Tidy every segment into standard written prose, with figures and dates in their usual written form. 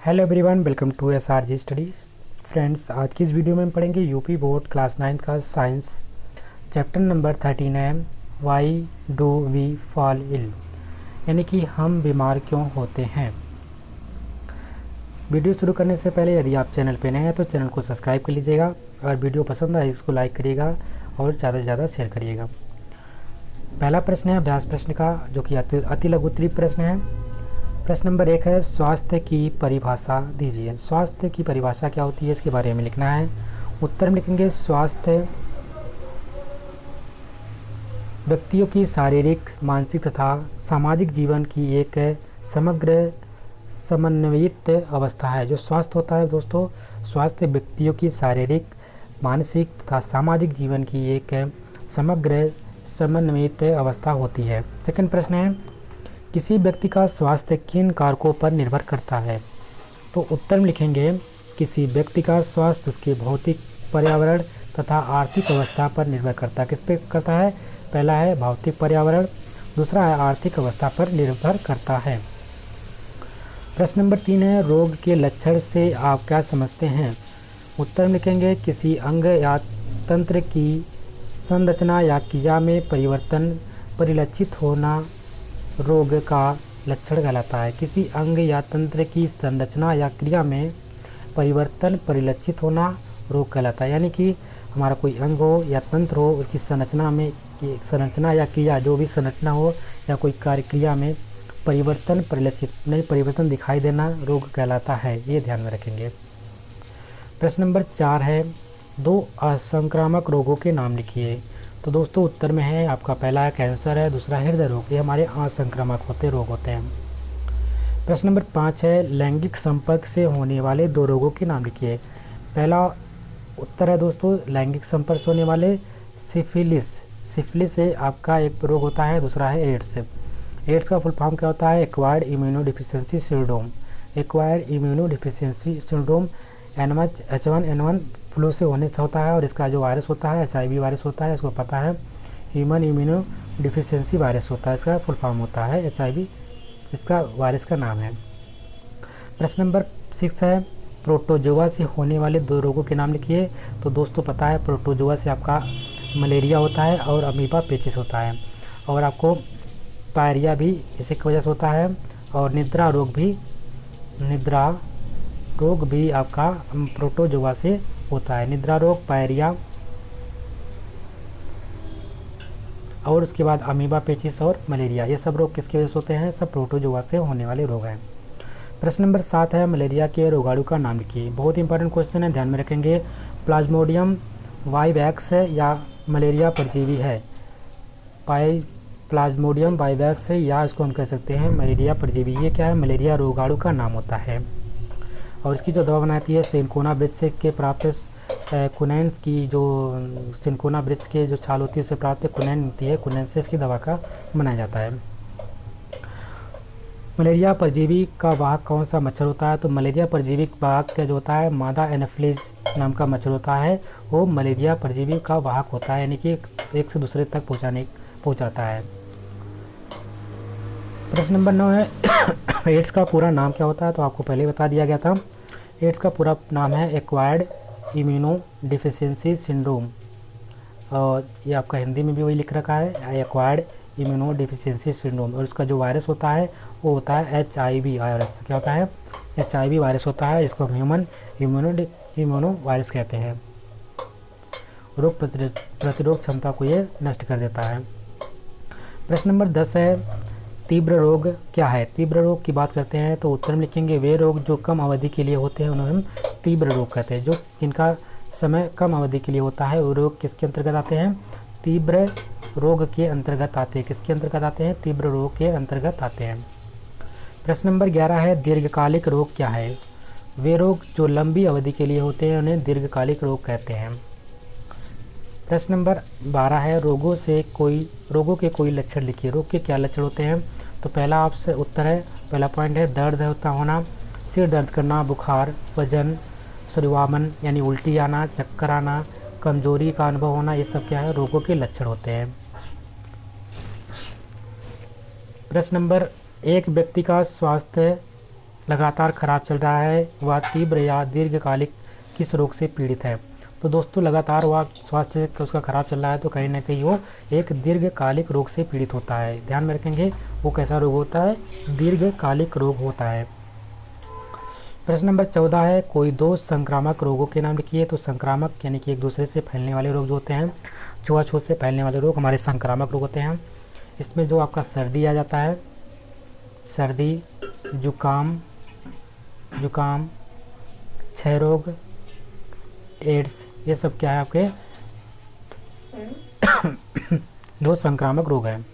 Hello everyone, welcome to SRG study. Friends, आज की इस वीडियो में हम पढ़ेंगे यूपी बोर्ड क्लास 9 का science chapter number 13 why do we fall ill, यानी कि हम बीमार क्यों होते हैं। वीडियो शुरू करने से पहले यदि आप चैनल पे नए हैं तो चैनल को सब्सक्राइब कर लीजिएगा। अगर वीडियो पसंद आए इसको लाइक करिएगा और ज़्यादा से ज़्यादा शेयर करिएगा। पहला प्रश्न है अभ्यास प्रश्न का, जो कि अति लघु उत्तरीय प्रश्न है। प्रश्न नंबर 1 है, स्वास्थ्य की परिभाषा दीजिए। स्वास्थ्य की परिभाषा क्या होती है, इसके बारे में लिखना है। उत्तर में लिखेंगे, स्वास्थ्य व्यक्तियों की शारीरिक, मानसिक तथा सामाजिक जीवन की एक समग्र समन्वित अवस्था है। जो स्वास्थ्य होता है दोस्तों, स्वास्थ्य व्यक्तियों की शारीरिक, मानसिक तथा सामाजिक जीवन की एक समग्र समन्वित अवस्था होती है। सेकंड प्रश्न है, किसी व्यक्ति का स्वास्थ्य किन कारकों पर निर्भर करता है। तो उत्तर में लिखेंगे, किसी व्यक्ति का स्वास्थ्य उसके भौतिक, पर्यावरण तथा आर्थिक अवस्था पर निर्भर करता है। किस पे करता है? पहला है भौतिक पर्यावरण, दूसरा है आर्थिक अवस्था पर निर्भर करता है। प्रश्न नंबर 3 है, रोग के लक्षण से आप क्या समझते हैं। उत्तर में लिखेंगे, किसी अंग या तंत्र की संरचना या क्रिया में परिवर्तन परिलक्षित होना रोग का लक्षण कहलाता है। किसी अंग या तंत्र की संरचना या क्रिया में परिवर्तन परिलक्षित होना रोग कहलाता है। यानी कि हमारा कोई अंग हो या तंत्र हो, उसकी संरचना या क्रिया, जो भी संरचना हो या कोई कार्य क्रिया में परिवर्तन दिखाई देना रोग कहलाता है। ये ध्यान में रखेंगे। प्रश्न नंबर 4 है, 2 असंक्रामक रोगों के नाम लिखिए। तो दोस्तों उत्तर में है आपका, पहला है कैंसर है, दूसरा हृदय रोग। ये हमारे असंक्रामक रोग होते हैं। प्रश्न नंबर 5 है, लैंगिक संपर्क से होने वाले 2 रोगों के नाम लिखिए। पहला उत्तर है दोस्तों, लैंगिक संपर्क से होने वाले सिफिलिस। सिफिलिस से आपका एक रोग होता है, दूसरा है एड्स। एड्स का फुल फॉर्म क्या होता है? Acquired immunodeficiency syndrome. Acquired immunodeficiency syndrome H1N1 flu से होने से होता है, और इसका जो वायरस होता है HIV वायरस होता है। इसको पता है, ह्यूमन इम्यूनो डिफिशियंसी वायरस होता है, इसका फुल फॉर्म होता है HIV, इसका वायरस का नाम है। प्रश्न नंबर 6 है, प्रोटोजोआ से होने वाले 2 रोगों के नाम लिखिए। तो दोस्तों पता है, प्रोटोजोआ से आपका मलेरिया होता है और अमीबा पेचिस होता है, और आपको पायरिया भी इसी की वजह से होता है, और निद्रा रोग भी आपका प्रोटोजोआ से होता है। निद्रा रोग, पायरिया, और उसके बाद अमीबा पेचिस और मलेरिया, ये सब रोग किसकी वजह से होते हैं? सब प्रोटोजोआ से होने वाले रोग हैं। प्रश्न नंबर 7 है, मलेरिया के रोगाणु का नाम लिखिए। बहुत इंपॉर्टेंट क्वेश्चन है, ध्यान में रखेंगे। प्लाज्मोडियम वाइवैक्स या मलेरिया परजीवी है। प्लाज्मोडियम वाइवैक्स या इसको हम कह सकते हैं मलेरिया परजीवी। ये क्या है? मलेरिया रोगाणु का नाम होता है। और इसकी जो दवा बनाती है, सिनकोना वृक्ष के प्राप्त कुनैन की, जो सिनकोना वृक्ष के जो छाल होती है उससे प्राप्त कुनैन होती है, कुनैन से इसकी दवा का बनाया जाता है। मलेरिया परजीवी का वाहक कौन सा मच्छर होता है? तो मलेरिया परजीवी वाहक का जो होता है, मादा एनाफिलिस नाम का मच्छर होता है, वो मलेरिया परजीवी का वाहक होता है, यानी कि एक से दूसरे तक पहुँचाता है। प्रश्न नंबर 9 है, एड्स का पूरा नाम क्या होता है? तो आपको पहले बता दिया गया था। एड्स का पूरा नाम है एक्वायर्ड इम्यूनो डिफिशियंसी सिंड्रोम, और ये आपका हिंदी में भी वही लिख रखा है, एक्वायर्ड इम्यूनो डिफिशियंसी सिंड्रोम। और उसका जो वायरस होता है वो होता है HIV वायरस। क्या होता है? HIV वायरस होता है, जिसको हम ह्यूमन इम्यूनो वायरस कहते हैं। रोग प्रतिरोध क्षमता को ये नष्ट कर देता है। प्रश्न नंबर 10 है, तीव्र रोग क्या है? तीव्र रोग की बात करते हैं तो उत्तर में लिखेंगे, वे रोग जो कम अवधि के लिए होते हैं उन्हें हम तीव्र रोग कहते हैं। जो जिनका समय कम अवधि के लिए होता है वो रोग किसके अंतर्गत आते हैं? तीव्र रोग के अंतर्गत आते हैं। किसके अंतर्गत आते हैं? तीव्र रोग के अंतर्गत आते हैं। प्रश्न नंबर 11 है, दीर्घकालिक रोग क्या है? वे रोग जो लंबी अवधि के लिए होते हैं उन्हें दीर्घकालिक रोग कहते हैं। प्रश्न नंबर 12 है, रोगों के कोई लक्षण लिखिए। रोग के क्या लक्षण होते हैं? तो पहला आपसे उत्तर है, पहला पॉइंट है, दर्द होना, सिर दर्द करना, बुखार, वजन, शरीवामन यानी उल्टी आना, चक्कर आना, कमजोरी का अनुभव होना, ये सब क्या है? रोगों के लक्षण होते हैं। प्रश्न नंबर 1, व्यक्ति का स्वास्थ्य लगातार खराब चल रहा है, वह तीव्र या दीर्घकालिक किस रोग से पीड़ित है। तो दोस्तों लगातार वह स्वास्थ्य उसका खराब चल रहा है तो कहीं ना कहीं वो एक दीर्घकालिक रोग से पीड़ित होता है। ध्यान में रखेंगे वो कैसा रोग होता है, दीर्घकालिक रोग होता है। प्रश्न नंबर 14 है, कोई दो संक्रामक रोगों के नाम लिखिए। तो संक्रामक यानी कि एक दूसरे से फैलने वाले रोग जो होते हैं, छुआछूत से फैलने वाले रोग हमारे संक्रामक रोग होते हैं। इसमें जो आपका सर्दी आ जाता है, सर्दी, जुकाम, क्षय रोग, एड्स, ये सब क्या है आपके दो संक्रामक रोग हैं।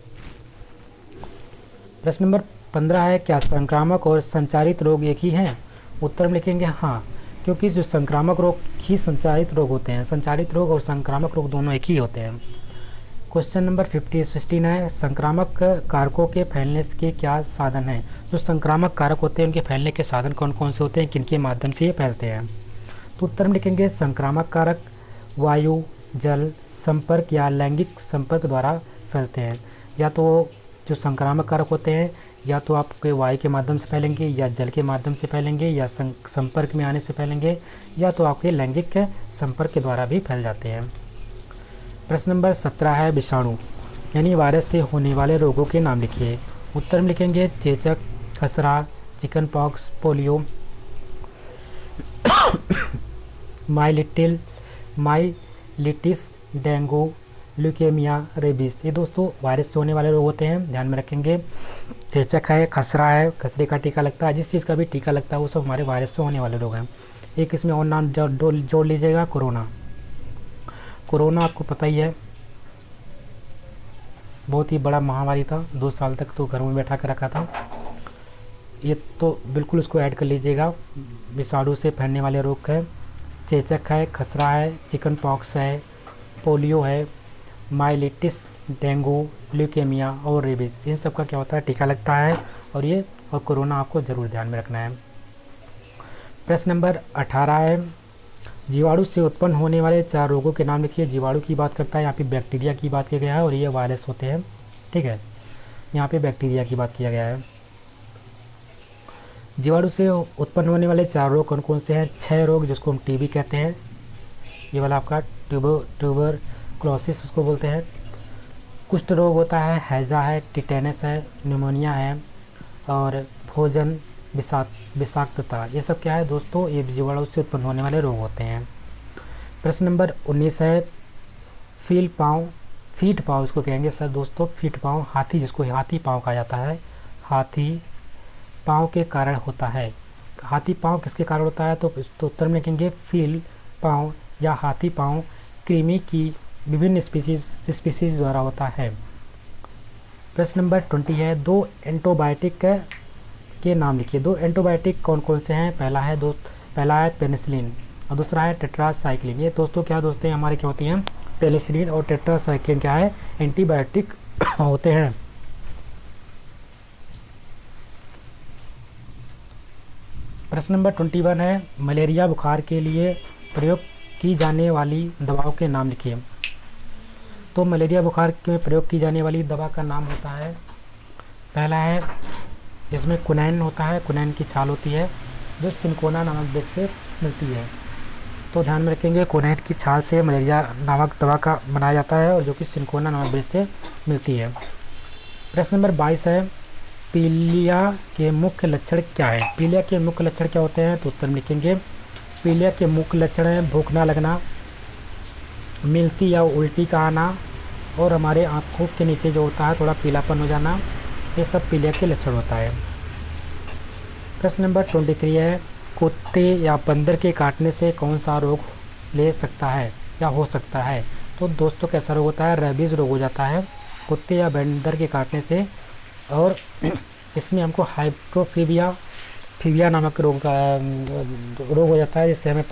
प्रश्न नंबर 15 है, क्या संक्रामक और संचारित रोग एक ही हैं। उत्तर में लिखेंगे हाँ, क्योंकि जो संक्रामक रोग ही संचारित रोग होते हैं, संचारित रोग और संक्रामक रोग दोनों एक ही होते हैं। क्वेश्चन नंबर 16 है, संक्रामक कारकों के फैलने के क्या साधन हैं। जो संक्रामक कारक होते हैं उनके फैलने के साधन कौन कौन से होते हैं, किनके माध्यम से ये फैलते हैं। तो उत्तर में लिखेंगे संक्रामक कारक वायु, जल संपर्क या लैंगिक संपर्क द्वारा फैलते हैं। या तो जो संक्रामक कारक होते हैं या तो आपके वायु के माध्यम से फैलेंगे, या जल के माध्यम से फैलेंगे, या संपर्क में आने से फैलेंगे, या तो आपके लैंगिक संपर्क के द्वारा भी फैल जाते हैं। प्रश्न नंबर 17 है, विषाणु यानी वायरस से होने वाले रोगों के नाम लिखिए। उत्तर में लिखेंगे चेचक, खसरा, chicken pox, polio, myelitis, dengue, leukaemia, rabies. ये दोस्तों वायरस से होने वाले रोग होते हैं, ध्यान में रखेंगे। चेचक है, खसरा है, खसरे का टीका लगता है, जिस चीज़ का भी टीका लगता है वो सब हमारे वायरस से होने वाले रोग हैं। एक इसमें और नाम जोड़ लीजिएगा, कोरोना। कोरोना आपको पता ही है बहुत ही बड़ा महामारी था, 2 साल तक तो घर में बैठा कर रखा था। ये तो बिल्कुल इसको ऐड कर लीजिएगा। विषाणु से फैलने वाले रोग है, चेचक है, खसरा है, चिकन पॉक्स है, पोलियो है, माइलिटिस, डेंगू, ल्यूकेमिया और रेबीज। इन सब का क्या होता है, टीका लगता है। और कोरोना आपको ज़रूर ध्यान में रखना है। प्रश्न नंबर 18 है, जीवाणु से उत्पन्न होने वाले 4 रोगों के नाम लिखिए। जीवाणु की बात करता है, यहाँ पे बैक्टीरिया की बात किया गया है और ये वायरस होते हैं, ठीक है। यहाँ पे बैक्टीरिया की बात किया गया है। जीवाणु से उत्पन्न होने वाले 4 रोग कौन कौन से हैं। क्षय रोग जिसको हम टीबी कहते हैं, ये वाला आपका ट्यूबरक्लोसिस उसको बोलते हैं। कुष्ठ रोग होता है, हैजा है, टिटेनस है, निमोनिया है और भोजन विषाक्तता। ये सब क्या है दोस्तों, ये जीवाणु से उत्पन्न होने वाले रोग होते हैं। प्रश्न नंबर 19 है, फीट पाँव इसको कहेंगे सर दोस्तों, फीट पाँव, हाथी जिसको हाथी पाँव कहा जाता है, हाथी पाँव के कारण होता है। हाथी पाँव किसके कारण होता है, तो उत्तर में लिखेंगे फील पाँव या हाथी पाँव कृमि की विभिन्न स्पीसीज द्वारा होता है। प्रश्न नंबर 20 है, 2 एंटीबायोटिक के नाम लिखिए। 2 एंटीबायोटिक कौन कौन से हैं। पहला है पेनिसिलिन और दूसरा है टेट्रासाइक्लिन। ये दोस्तों क्या दोस्तों हमारे क्या होती हैं, पेनिसिलिन और टेट्रासाइक्लिन क्या है, एंटीबायोटिक होते हैं। प्रश्न नंबर 21 है, मलेरिया बुखार के लिए प्रयोग की जाने वाली दवाओं के नाम लिखिए। तो मलेरिया बुखार में प्रयोग की जाने वाली दवा का नाम होता है, पहला है जिसमें कुनैन होता है, कुनैन की छाल होती है जो सिनकोना नामक बीज से मिलती है। तो ध्यान में रखेंगे कुनैन की छाल से मलेरिया नामक दवा का बनाया जाता है और जो कि सिनकोना नामक बीज से मिलती है। प्रश्न नंबर 22 है, पीलिया के मुख्य लक्षण क्या है। पीलिया के मुख्य लक्षण क्या होते हैं, तो उत्तर में लिखेंगे पीलिया के मुख्य लक्षण हैं भूख ना लगना, मिलती या उल्टी का आना और हमारे आँखों के नीचे जो होता है थोड़ा पीलापन हो जाना, ये सब पीलिया के लक्षण होता है। प्रश्न नंबर 23 है, कुत्ते या बंदर के काटने से कौन सा रोग ले सकता है या हो सकता है। तो दोस्तों कैसा रोग होता है, रेबीज़ रोग हो जाता है कुत्ते या बंदर के काटने से। और इसमें हमको हाइड्रोफीबिया नामक रोग हो जाता है, जिससे हमें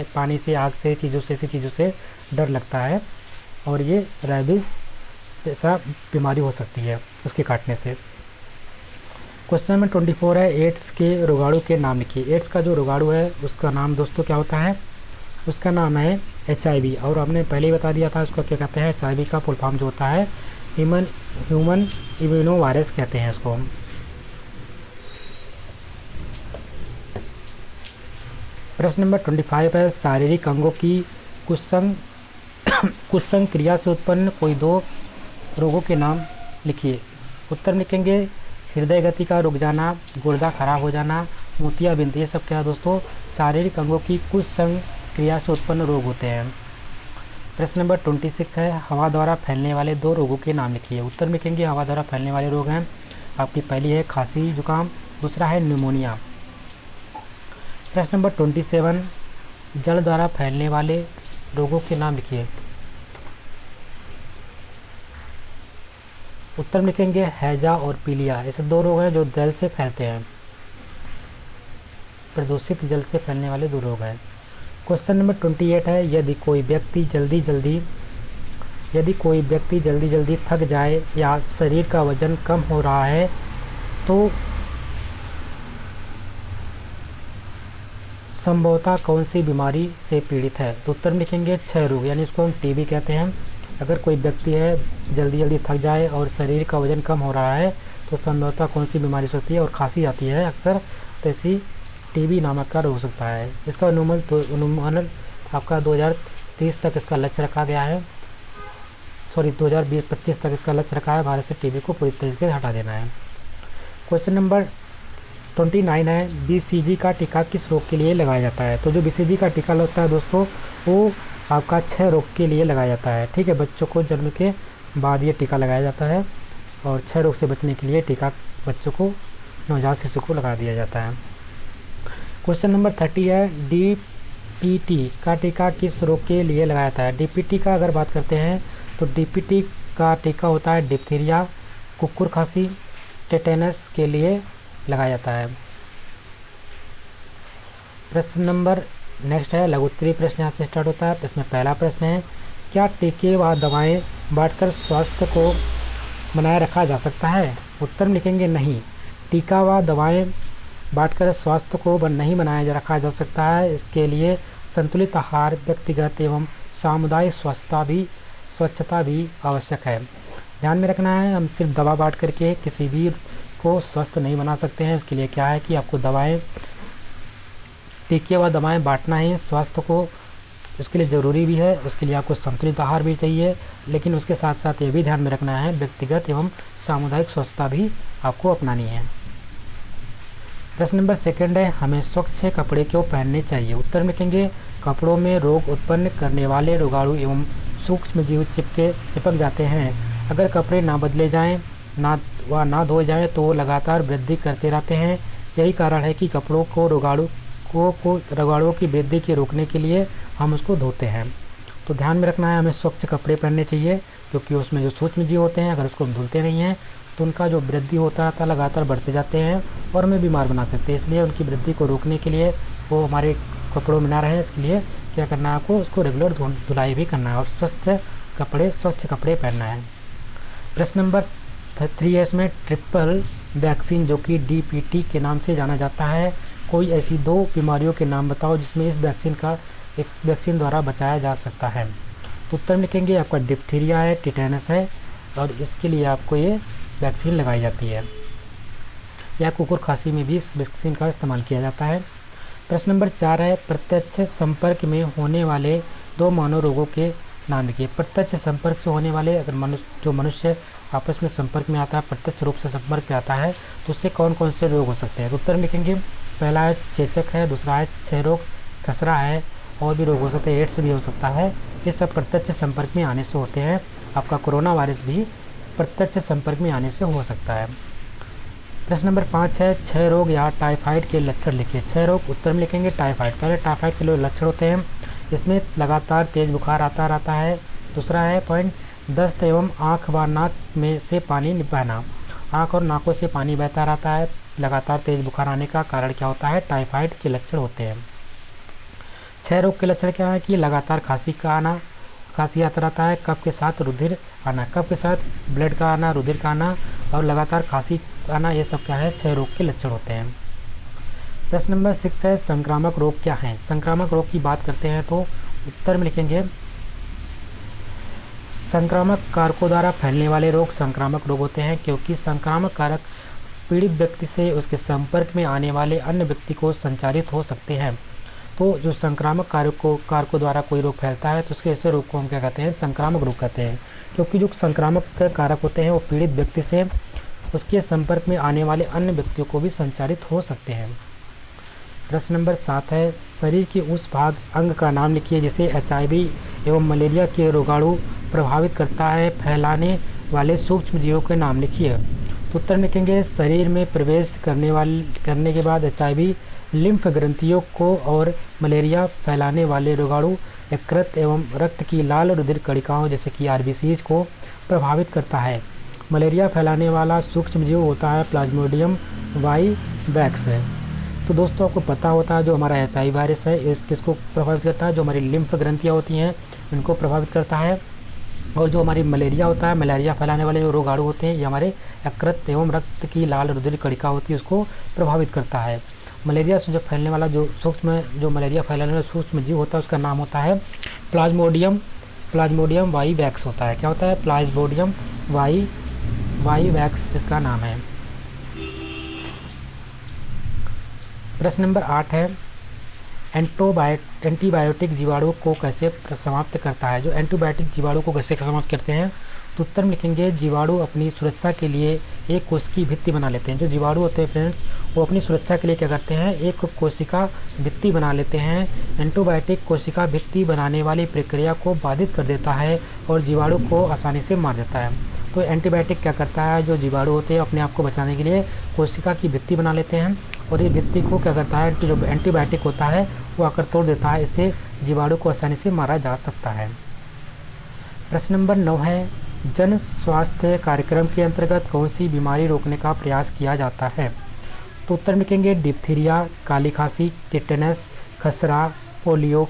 पानी से, आग से, ऐसी चीज़ों से डर लगता है और ये रेबीज़ ऐसा बीमारी हो सकती है उसके काटने से। क्वेश्चन नंबर 24 है, एड्स के रोगाणु के नाम लिखिए। एड्स का जो रोगाणु है उसका नाम दोस्तों क्या होता है, उसका नाम है HIV और हमने पहले ही बता दिया था उसका क्या कहते हैं, HIV का फुल फॉर्म जो होता है ह्यूमन इम्यूनो वायरस कहते हैं उसको हम। प्रश्न नंबर 25 है, शारीरिक अंगों की कुसंग कुसंग क्रिया से उत्पन्न कोई दो रोगों के नाम लिखिए। उत्तर लिखेंगे हृदय गति का रुक जाना, गुर्दा खराब हो जाना, मोतियाबिंद। ये सब क्या है दोस्तों, शारीरिक अंगों की कुसंग क्रिया से उत्पन्न रोग होते हैं। प्रश्न नंबर 26 है, हवा द्वारा फैलने वाले दो रोगों के नाम लिखिए। उत्तर लिखेंगे हवा द्वारा फैलने वाले रोग हैं आपकी, पहली है खांसी जुकाम, दूसरा है न्यूमोनिया। प्रश्न नंबर 27, जल द्वारा फैलने वाले रोगों के नाम लिखिए। उत्तर लिखेंगे हैजा और पीलिया। ऐसे दो रोग हैं जो जल से फैलते हैं, प्रदूषित जल से फैलने वाले दो रोग हैं। क्वेश्चन नंबर 28 है, यदि कोई व्यक्ति जल्दी जल्दी थक जाए या शरीर का वजन कम हो रहा है तो संभवतः कौन सी बीमारी से पीड़ित है। तो उत्तर लिखेंगे क्षय रोग, यानी इसको हम टीबी कहते हैं। अगर कोई व्यक्ति है जल्दी जल्दी थक जाए और शरीर का वजन कम हो रहा है तो संभवतः कौन सी बीमारी हो सकती है, और खांसी आती है अक्सर, तो ऐसी टीबी नामक का रोग हो सकता है। इसका अनुमान आपका 2030 तक इसका लक्ष्य रखा गया है, 2025 तक इसका लक्ष्य रखा है, भारत से टीबी को पूरी तरीके से हटा देना है। क्वेश्चन नंबर 29 है, बीसीजी का टीका किस रोग के लिए लगाया जाता है। तो जो बीसीजी का टीका लगता है दोस्तों वो आपका क्षय रोग के लिए लगाया जाता है। ठीक है, बच्चों को जन्म के बाद ये टीका लगाया जाता है और क्षय रोग से बचने के लिए टीका बच्चों को, नवजात शिशु को लगा दिया जाता है। क्वेश्चन नंबर 30 है, डीपीटी का टीका किस रोग के लिए लगाया जाता है। डीपीटी का अगर बात करते हैं तो डीपीटी का टीका होता है डिप्थीरिया, कुकुर खांसी, टेटेनस के लिए लगाया जाता है। प्रश्न नंबर नेक्स्ट है, लघु उत्तरीय प्रश्न यहाँ से स्टार्ट होता है। तो इसमें पहला प्रश्न है, क्या टीके व दवाएं बांटकर स्वास्थ्य को बनाए रखा जा सकता है। उत्तर लिखेंगे नहीं, टीका व दवाएं बांटकर स्वास्थ्य को नहीं बनाया रखा जा सकता है। इसके लिए संतुलित आहार, व्यक्तिगत एवं सामुदायिक स्वच्छता भी आवश्यक है। ध्यान में रखना है, हम सिर्फ दवा बांट करके किसी भी को स्वस्थ नहीं बना सकते हैं। इसके लिए क्या है कि आपको टीके व दवाएं बांटना ही स्वास्थ्य को, उसके लिए ज़रूरी भी है। उसके लिए आपको संतुलित आहार भी चाहिए, लेकिन उसके साथ साथ ये भी ध्यान में रखना है व्यक्तिगत एवं सामुदायिक स्वच्छता भी आपको अपनानी है। प्रश्न नंबर 2 है, हमें स्वच्छ कपड़े क्यों पहनने चाहिए। उत्तर लिखेंगे कपड़ों में रोग उत्पन्न करने वाले रोगाणु एवं सूक्ष्म जीव चिपक जाते हैं। अगर कपड़े ना बदले जाएं ना धोए जाएं तो लगातार वृद्धि करते रहते हैं। यही कारण है कि कपड़ों को रोगाणुओं की वृद्धि के रोकने के लिए हम उसको धोते हैं। तो ध्यान में रखना है, हमें स्वच्छ कपड़े पहनने चाहिए, क्योंकि उसमें जो सूक्ष्म जीव होते हैं अगर उसको हम धुलते नहीं हैं तो उनका जो वृद्धि होता है लगातार बढ़ते जाते हैं और हमें बीमार बना सकते हैं। इसलिए उनकी वृद्धि को रोकने के लिए, वो हमारे कपड़ों में ना रहे, इसके लिए क्या करना है आपको, उसको रेगुलर धुलाई भी करना है और स्वच्छ कपड़े पहनना है। प्रश्न नंबर 3 है, इसमें ट्रिपल वैक्सीन जो कि डीपीटी के नाम से जाना जाता है, कोई ऐसी 2 बीमारियों के नाम बताओ जिसमें इस वैक्सीन द्वारा बचाया जा सकता है। तो उत्तर लिखेंगे आपका डिप्थीरिया है, टिटेनस है, और इसके लिए आपको ये वैक्सीन लगाई जाती है, या कुकुर खांसी में भी इस वैक्सीन का इस्तेमाल किया जाता है। प्रश्न नंबर 4 है, प्रत्यक्ष संपर्क में होने वाले 2 मानव रोगों के नाम लिखिए। प्रत्यक्ष संपर्क से होने वाले, अगर मनुष्य आपस में संपर्क में आता है, प्रत्यक्ष रूप से संपर्क में आता है, तो उससे कौन कौन से रोग हो सकते हैं। तो उत्तर लिखेंगे पहला है चेचक है, दूसरा है क्षय रोग, खसरा है, और भी रोग हो सकते हैं, एड्स भी हो सकता है। ये सब प्रत्यक्ष संपर्क में आने से होते हैं। आपका कोरोना वायरस भी प्रत्यक्ष संपर्क में आने से हो सकता है। प्रश्न नंबर 5 है, क्षय रोग या टाइफाइड के लक्षण लिखिए। क्षय रोग, उत्तर में लिखेंगे टाइफाइड। पहले टाइफाइड के लक्षण होते हैं, इसमें लगातार तेज बुखार आता रहता है। दूसरा है पॉइंट, दस्त एवं आँख व नाक में से पानी बहना, आँख और नाकों से पानी बहता रहता है। लगातार तेज बुखार आने का कारण क्या होता है, टाइफाइड के लक्षण होते हैं। क्षय रोग के लक्षण क्या है कि लगातार खांसी आता रहता है, कफ के साथ रुधिर आना, कफ के साथ ब्लड का आना, रुधिर का आना, और लगातार खांसी आना, ये सब क्या है, क्षय रोग के लक्षण होते हैं। प्रश्न नंबर 6 है, संक्रामक रोग क्या हैं। संक्रामक रोग की बात करते हैं तो उत्तर में लिखेंगे संक्रामक कारकों द्वारा फैलने वाले रोग संक्रामक रोग होते हैं, क्योंकि संक्रामक कारक पीड़ित व्यक्ति से उसके संपर्क में आने वाले अन्य व्यक्ति को संचारित हो सकते हैं। तो जो संक्रामक कारकों द्वारा कोई रोग फैलता है तो उसके ऐसे रोग को हम क्या कहते हैं, संक्रामक रोग कहते हैं, क्योंकि जो संक्रामक कारक होते हैं वो पीड़ित व्यक्ति से उसके संपर्क में आने वाले अन्य व्यक्तियों को भी संचारित हो सकते हैं। प्रश्न नंबर 7 है, शरीर के उस भाग अंग का नाम लिखिए जिसे HIV एवं मलेरिया के रोगाणु प्रभावित करता है, फैलाने वाले सूक्ष्म जीवों के नाम लिखिए। तो उत्तर लिखेंगे, शरीर में प्रवेश करने के बाद HIV लिम्फ ग्रंथियों को और मलेरिया फैलाने वाले रोगाणु यकृत एवं रक्त की लाल रुधिर कणिकाओं जैसे कि RBCs को प्रभावित करता है। मलेरिया फैलाने वाला सूक्ष्म जीव होता है प्लाज्मोडियम वाइवैक्स है। तो दोस्तों आपको पता होता है जो हमारा HIV वायरस है किसको प्रभावित करता है, जो हमारी लिम्फ ग्रंथियाँ होती हैं इनको प्रभावित करता है, और जो हमारी मलेरिया होता है, मलेरिया फैलाने वाले जो रोगाणु होते हैं ये हमारे यकृत एवं रक्त की लाल रुधिर कणिका होती है उसको प्रभावित करता है। मलेरिया से जो फैलने वाला जो मलेरिया फैलाने वाला सूक्ष्म जीव होता है उसका नाम होता है प्लाज्मोडियम वाइवैक्स होता है। क्या होता है? प्लाज्मोडियम वाइवैक्स इसका नाम है। प्रश्न नंबर 8 है, एंटीबायोटिक जीवाणु को कैसे समाप्त करता है? जो एंटीबायोटिक जीवाणु को कैसे समाप्त करते हैं तो उत्तर में लिखेंगे, जीवाणु अपनी सुरक्षा के लिए एक कोशिकी भित्ति बना लेते हैं। जो जीवाणु होते हैं फ्रेंड्स वो अपनी सुरक्षा के लिए क्या करते हैं, एक कोशिका भित्ति बना लेते हैं। एंटीबायोटिक कोशिका भित्ति बनाने वाली प्रक्रिया को बाधित कर देता है और जीवाणु को आसानी से मार देता है। तो एंटीबायोटिक क्या करता है, जो जीवाणु होते हैं अपने आप को बचाने के लिए कोशिका की भित्ति बना लेते हैं और ये भित्ति को क्या करता है, जो एंटीबायोटिक होता है वो आकर तोड़ देता है। इससे जीवाणु को आसानी से मारा जा सकता है। प्रश्न नंबर 9 है, जन स्वास्थ्य कार्यक्रम के अंतर्गत कौन सी बीमारी रोकने का प्रयास किया जाता है? तो उत्तर लिखेंगे, डिप्थीरिया, काली खांसी, टिटेनस, खसरा, पोलियो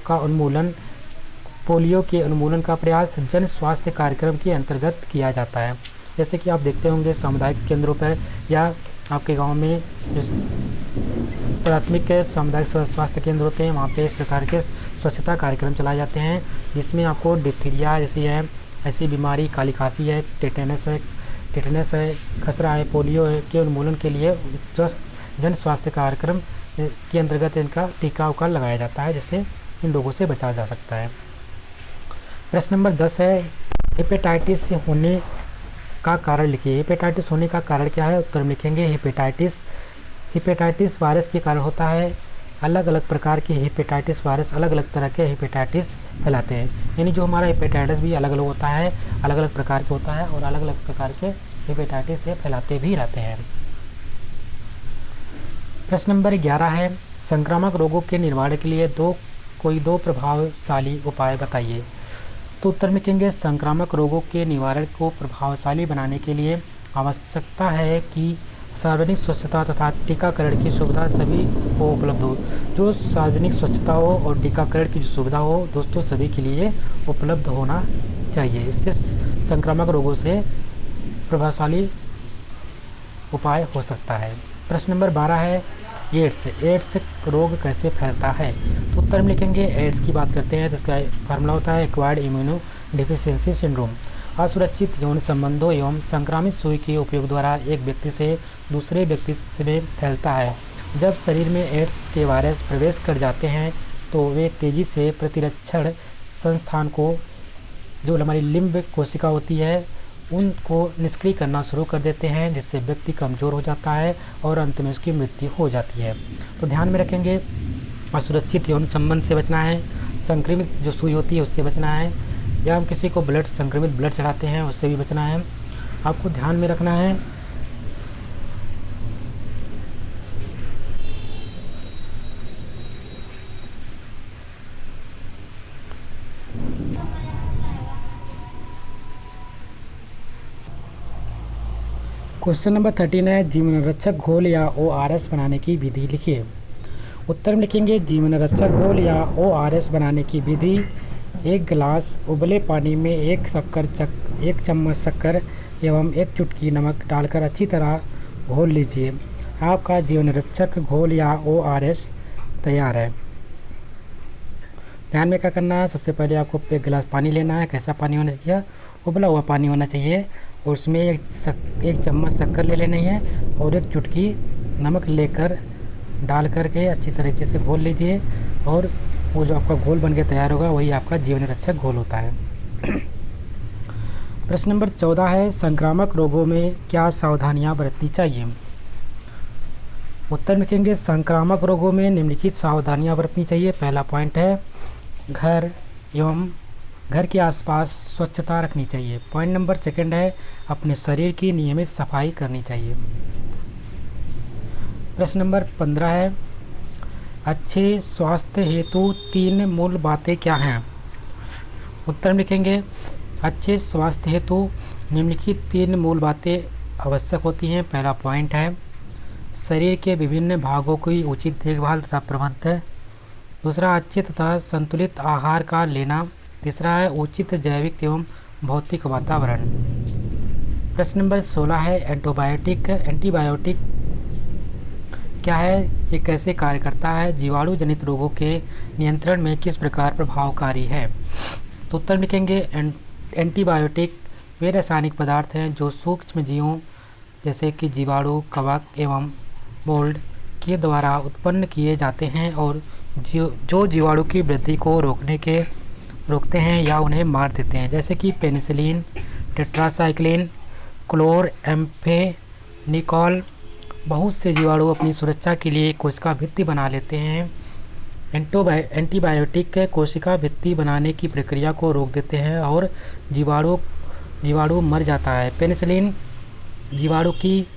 के उन्मूलन का प्रयास जन स्वास्थ्य कार्यक्रम के अंतर्गत किया जाता है। जैसे कि आप देखते होंगे सामुदायिक केंद्रों पर या आपके गांव में जो प्राथमिक सामुदायिक स्वास्थ्य केंद्र होते हैं वहाँ पे इस प्रकार के स्वच्छता कार्यक्रम चलाए जाते हैं, जिसमें आपको डिप्थीरिया जैसी है ऐसी बीमारी, काली खांसी है, टिटेनस है, खसरा है, पोलियो है के उन्मूलन के लिए जन स्वास्थ्य कार्यक्रम के अंतर्गत इनका टीका उका लगाया जाता है, जिससे इन लोगों से बचा जा सकता है। प्रश्न नंबर 10 है, हेपेटाइटिस होने का कारण लिखिए। हेपेटाइटिस होने का कारण क्या है? उत्तर में लिखेंगे, हेपेटाइटिस वायरस के कारण होता है। अलग अलग प्रकार के हेपेटाइटिस वायरस अलग अलग तरह के हेपेटाइटिस फैलाते हैं, यानी जो हमारा हेपेटाइटिस भी अलग अलग होता है, अलग अलग प्रकार के होता है और अलग अलग प्रकार के हेपेटाइटिस से फैलाते भी रहते हैं। प्रश्न नंबर 11 है, संक्रामक रोगों के निवारण के लिए कोई दो प्रभावशाली उपाय बताइए। तो उत्तर में कहेंगे, संक्रामक रोगों के निवारण को प्रभावशाली बनाने के लिए आवश्यकता है कि सार्वजनिक स्वच्छता तथा टीकाकरण की सुविधा सभी को उपलब्ध हो। जो सार्वजनिक स्वच्छता हो और टीकाकरण की जो सुविधा हो दोस्तों सभी के लिए उपलब्ध होना चाहिए। इससे संक्रामक रोगों से प्रभावशाली उपाय हो सकता है। प्रश्न नंबर 12 है, एड्स रोग कैसे फैलता है? तो उत्तर में लिखेंगे, एड्स की बात करते हैं तो इसका फार्मूला होता है एक्वायर्ड इम्यूनो डिफिशियंसी सिंड्रोम। असुरक्षित यौन संबंधों एवं संक्रामित सुई के उपयोग द्वारा एक व्यक्ति से दूसरे व्यक्ति में फैलता है। जब शरीर में एड्स के वायरस प्रवेश कर जाते हैं तो वे तेज़ी से प्रतिरक्षण संस्थान को, जो हमारी लिम्फ कोशिका होती है, उनको निष्क्रिय करना शुरू कर देते हैं, जिससे व्यक्ति कमज़ोर हो जाता है और अंत में उसकी मृत्यु हो जाती है। तो ध्यान में रखेंगे, असुरक्षित यौन संबंध से बचना है, संक्रमित जो सुई होती है उससे बचना है, या हम किसी को संक्रमित ब्लड चढ़ाते हैं उससे भी बचना है। आपको ध्यान में रखना है क्वेश्चन नंबर 13 है, जीवन रक्षक घोल या ORS बनाने की विधि लिखिए। उत्तर में लिखेंगे, जीवन रक्षक घोल या ORS बनाने की विधि, एक गिलास उबले पानी में एक चम्मच शक्कर एवं एक चुटकी नमक डालकर अच्छी तरह घोल लीजिए। आपका जीवन रक्षक घोल या ORS तैयार है। ध्यान में क्या करना है, सबसे पहले आपको एक गिलास पानी लेना है। कैसा पानी होना चाहिए? उबला हुआ पानी होना चाहिए और उसमें एक चम्मच शक्कर ले लेनी है और एक चुटकी नमक लेकर डाल करके अच्छी तरीके से घोल लीजिए और वो जो आपका घोल बन के तैयार होगा वही आपका जीवन रक्षक घोल होता है। प्रश्न नंबर 14 है, संक्रामक रोगों में क्या सावधानियां बरतनी चाहिए? उत्तर लिखेंगे, संक्रामक रोगों में निम्नलिखित सावधानियां बरतनी चाहिए। पहला पॉइंट है, घर एवं घर के आसपास स्वच्छता रखनी चाहिए। पॉइंट नंबर सेकंड है, अपने शरीर की नियमित सफाई करनी चाहिए। प्रश्न नंबर 15 है, अच्छे स्वास्थ्य हेतु 3 मूल बातें क्या हैं? उत्तर लिखेंगे, अच्छे स्वास्थ्य हेतु निम्नलिखित 3 मूल बातें आवश्यक होती हैं। पहला पॉइंट है, शरीर के विभिन्न भागों की उचित देखभाल तथा प्रबंधन। दूसरा, अच्छे तथा संतुलित आहार का लेना। तीसरा है, उचित जैविक एवं भौतिक वातावरण। प्रश्न नंबर 16 है, एंटीबायोटिक क्या है, ये कैसे कार्य करता है, जीवाणु जनित रोगों के नियंत्रण में किस प्रकार प्रभावकारी है? तो उत्तर लिखेंगे, एंटीबायोटिक वे रासायनिक पदार्थ हैं जो सूक्ष्म जीवों जैसे कि जीवाणु, कवक एवं मोल्ड के द्वारा उत्पन्न किए जाते हैं और जो जीवाणु की वृद्धि को रोकते हैं या उन्हें मार देते हैं, जैसे कि पेनिसिलिन, टेट्रासाइक्लिन, क्लोरएम्फेनिकॉल। बहुत से जीवाणु अपनी सुरक्षा के लिए कोशिका भित्ति बना लेते हैं। एंटीबायोटिक कोशिका भित्ति बनाने की प्रक्रिया को रोक देते हैं और जीवाणु मर जाता है। पेनिसिलिन जीवाणु की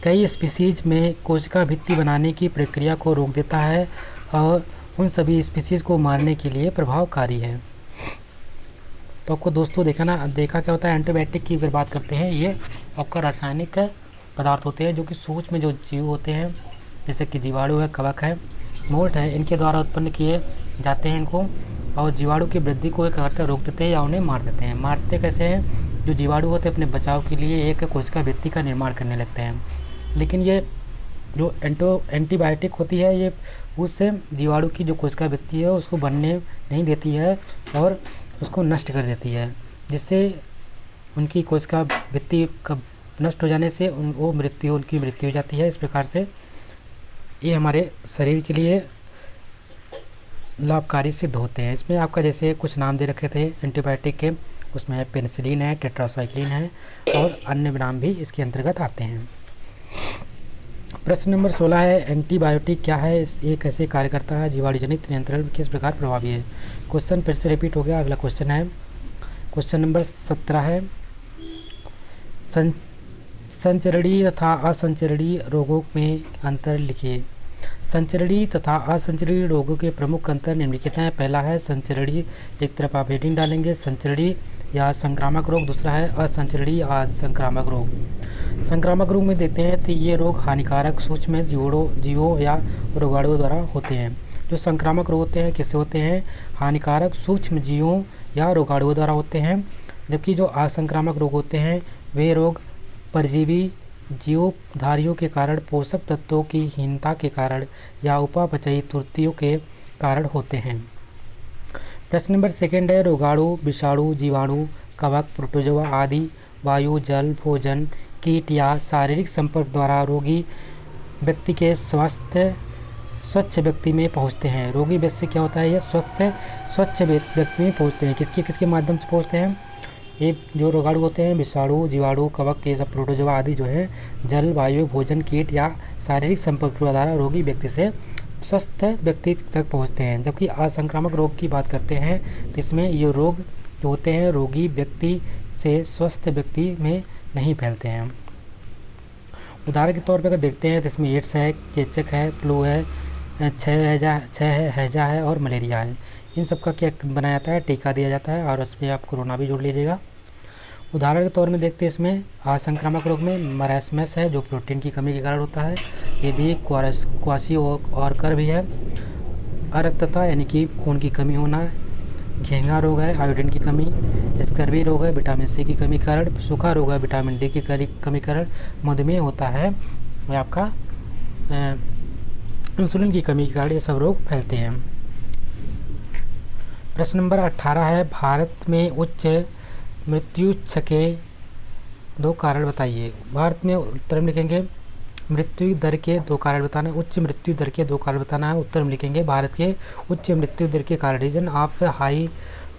कई स्पीसीज में कोशिका भित्ति बनाने की प्रक्रिया को रोक देता है और उन सभी स्पीसीज को मारने के लिए प्रभावकारी है। तो आपको दोस्तों देखा क्या होता है, एंटीबायोटिक की अगर बात करते हैं, ये आपका रासायनिक पदार्थ होते हैं जो कि सूक्ष्म जो जीव होते हैं जैसे कि जीवाणु है, कवक है, मोल्ड है, इनके द्वारा उत्पन्न किए जाते हैं इनको, और जीवाणु की वृद्धि को क्या करते हैं, रोक देते हैं या उन्हें मार देते हैं। मारते कैसे हैं, जो जीवाणु होते हैं अपने बचाव के लिए एक कोशिका भित्ति का निर्माण करने लगते हैं, लेकिन ये जो एंटीबायोटिक होती है ये उस जीवाणु की जो कोशिका भित्ति है उसको बनने नहीं देती है और उसको नष्ट कर देती है, जिससे उनकी कोशिका भित्ति का नष्ट हो जाने से उनकी मृत्यु हो जाती है। इस प्रकार से ये हमारे शरीर के लिए लाभकारी सिद्ध होते हैं। इसमें आपका जैसे कुछ नाम दे रखे थे एंटीबायोटिक के, उसमें पेनिसिलिन है, टेट्रासाइक्लिन है और अन्य नाम भी इसके अंतर्गत आते हैं। प्रश्न नंबर 16 है, एंटीबायोटिक क्या है, ये कैसे कार्य करता है, जीवाणु जनित नियंत्रण किस प्रकार प्रभावी है? क्वेश्चन फिर से रिपीट हो गया। अगला क्वेश्चन है, क्वेश्चन नंबर 17 है, संचरणीय तथा असंचरणीय रोगों में अंतर लिखिए। संचरणीय तथा असंचरणीय रोगों के प्रमुख अंतर निम्नलिखित हैं। पहला है संचरणीय, एक तरफ आप हेडिंग डालेंगे संचरणीय या संक्रामक रोग, दूसरा है असंचरणीय या संक्रामक रोग। संक्रामक रोग में देते हैं तो ये रोग हानिकारक सूक्ष्म जीवों या रोगाणुओं द्वारा होते हैं। जो संक्रामक रोग होते हैं किससे होते हैं, हानिकारक सूक्ष्म जीवों या रोगाणुओं द्वारा होते हैं, जबकि जो असंक्रामक रोग होते हैं वे रोग परजीवी जीवधारियों के कारण, पोषक तत्वों की हीनता के कारण या उपापचयी त्रुटियों के कारण होते हैं। प्रश्न नंबर 2 है, रोगाणु, विषाणु, जीवाणु, कवक, प्रोटोजोआ आदि वायु, जल, भोजन, कीट या शारीरिक संपर्क द्वारा रोगी व्यक्ति के स्वच्छ व्यक्ति में पहुंचते हैं। रोगी व्यक्ति से क्या होता है, ये स्वच्छ व्यक्ति में पहुंचते हैं। किसके माध्यम से पहुंचते हैं, ये जो रोगाणु होते हैं, विषाणु, जीवाणु, कवक, ये सब प्रोटोजोआ आदि जो है जल, वायु, भोजन, कीट या शारीरिक संपर्क द्वारा रोगी व्यक्ति से स्वस्थ व्यक्ति तक पहुंचते हैं। जबकि असंक्रामक रोग की बात करते हैं तो इसमें ये रोग जो होते हैं रोगी व्यक्ति से स्वस्थ व्यक्ति में नहीं फैलते हैं। उदाहरण के तौर पर अगर देखते हैं तो इसमें एड्स है, चेचक है, फ्लू है, हैजा है और मलेरिया है। इन सब का क्या बनाया जाता है, टीका दिया जाता है और उसमें आप कोरोना भी जोड़ लीजिएगा। उदाहरण के तौर में देखते हैं इसमें असंक्रामक रोग में मरासमस है जो प्रोटीन की कमी के कारण होता है, ये भी क्वाशियोर्कर भी है। अरक्तता यानी कि खून की कमी होना, घेंघा रोग है, आयोडीन की कमी, स्कर्वी रोग है, विटामिन सी की कमी कारण, सूखा रोग है, विटामिन डी की कमी कारण, मधुमेह होता है, यह आपका इंसुलिन की कमी के कारण ये सब रोग फैलते हैं। प्रश्न नंबर 18 है, भारत में उच्च मृत्यु के 2 कारण बताइए। भारत में उत्तर में लिखेंगे मृत्यु दर के 2 कारण बताना है। उच्च मृत्यु दर के 2 कारण बताना है। उत्तर में लिखेंगे भारत के उच्च मृत्यु दर के कारण, reason of high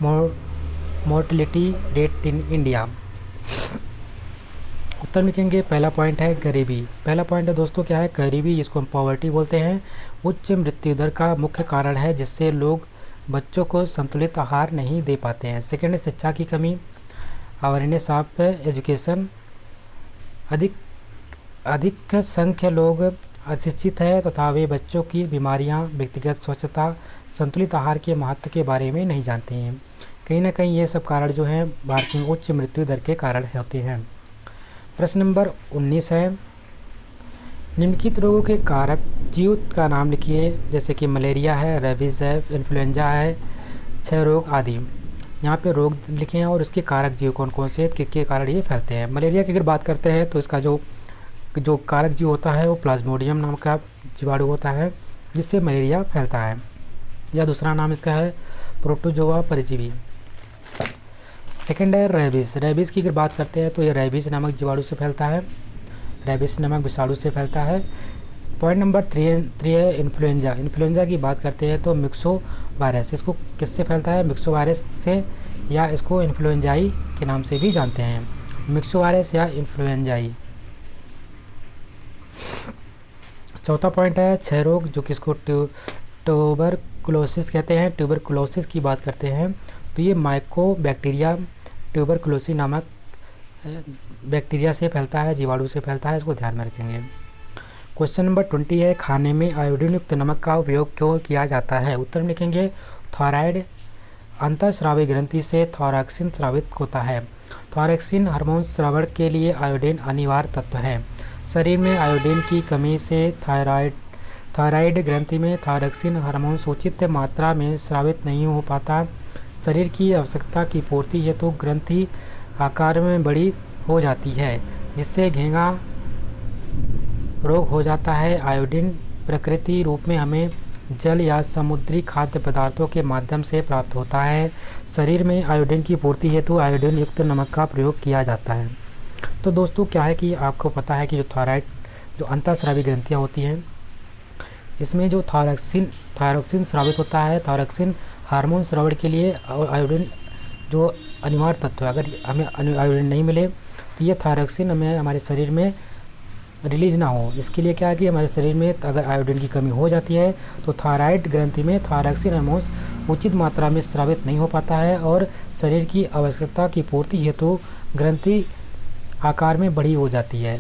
mortality rate in India. उत्तर में लिखेंगे पहला पॉइंट है गरीबी। पहला पॉइंट है दोस्तों क्या है, गरीबी, जिसको हम पॉवर्टी बोलते हैं, उच्च मृत्यु दर का मुख्य कारण है, जिससे लोग बच्चों को संतुलित आहार नहीं दे पाते हैं। सेकेंड है शिक्षा की कमी, अवेयरनेस ऑफ एजुकेशन, अधिक संख्य लोग अशिक्षित है तथा वे बच्चों की बीमारियां, व्यक्तिगत स्वच्छता, संतुलित आहार के महत्व के बारे में नहीं जानते हैं। कहीं ना कहीं ये सब कारण जो हैं भारत में उच्च मृत्यु दर के कारण होते हैं। प्रश्न नंबर 19 है, निम्नलिखित रोगों के कारक जीव का नाम लिखिए, जैसे कि मलेरिया है, रेबीज है, इन्फ्लुएंजा है, क्षय रोग आदि। यहाँ पे रोग लिखे हैं और उसके कारक जीव कौन कौन से, किसके कारण ये फैलते हैं। मलेरिया की अगर बात करते हैं तो इसका जो कारक जीव होता है वो प्लाज्मोडियम नाम का जीवाणु होता है, जिससे मलेरिया फैलता है, या दूसरा नाम इसका है प्रोटोजोआ परजीवी। सेकेंड है रेबीज। रेबीज़ की अगर बात करते हैं तो ये रेबीज नामक जीवाणु से फैलता है, रेबीज नामक विषाणु से फैलता है। पॉइंट नंबर 3 है इन्फ्लुएंजा। इन्फ्लुएंजा की बात करते हैं तो मिक्सो वायरस, इसको किससे फैलता है, मिक्सो वायरस से, या इसको इन्फ्लुएंजाई के नाम से भी जानते हैं, मिक्सो वायरस या इन्फ्लुएंजाई। चौथा पॉइंट है क्षय रोग, जो कि इसको ट्यूबरकुलोसिस कहते हैं। ट्यूबरकुलोसिस की बात करते हैं तो ये माइकोबैक्टीरिया ट्यूबरकुलोसिस नामक बैक्टीरिया से फैलता है, जीवाणु से फैलता है, इसको ध्यान में रखेंगे। क्वेश्चन नंबर 20 है, खाने में आयोडीन युक्त नमक का उपयोग क्यों किया जाता है। उत्तर में लिखेंगे थायराइड अंतःस्रावी ग्रंथि से थायरॉक्सिन स्रावित होता है। थायरॉक्सिन हार्मोन स्रावण के लिए आयोडीन अनिवार्य तत्व है। शरीर में आयोडीन की कमी से थायराइड ग्रंथि में थायरॉक्सिन हार्मोन उचित मात्रा में स्रावित नहीं हो पाता। शरीर की आवश्यकता की पूर्ति हेतु ग्रंथि आकार में बड़ी हो जाती है, जिससे घेंगा रोग हो जाता है। आयोडीन प्रकृति रूप में हमें जल या समुद्री खाद्य पदार्थों के माध्यम से प्राप्त होता है। शरीर में आयोडीन की पूर्ति हेतु आयोडीन युक्त नमक का प्रयोग किया जाता है। तो दोस्तों क्या है कि आपको पता है कि जो अंतःस्रावी ग्रंथियाँ होती हैं, इसमें जो थायरॉक्सिन स्रावित होता है। थायरॉक्सिन हार्मोन स्रावण के लिए और आयोडीन जो अनिवार्य तत्व है, अगर हमें आयोडीन नहीं मिले तो ये थायरॉक्सिन हमें हमारे शरीर में रिलीज ना हो। इसके लिए क्या है कि हमारे शरीर में अगर आयोडीन की कमी हो जाती है तो थायराइड ग्रंथि में थायरॉक्सिन हार्मोन उचित मात्रा में स्रावित नहीं हो पाता है और शरीर की आवश्यकता की पूर्ति हेतु ग्रंथि आकार में बड़ी हो जाती है,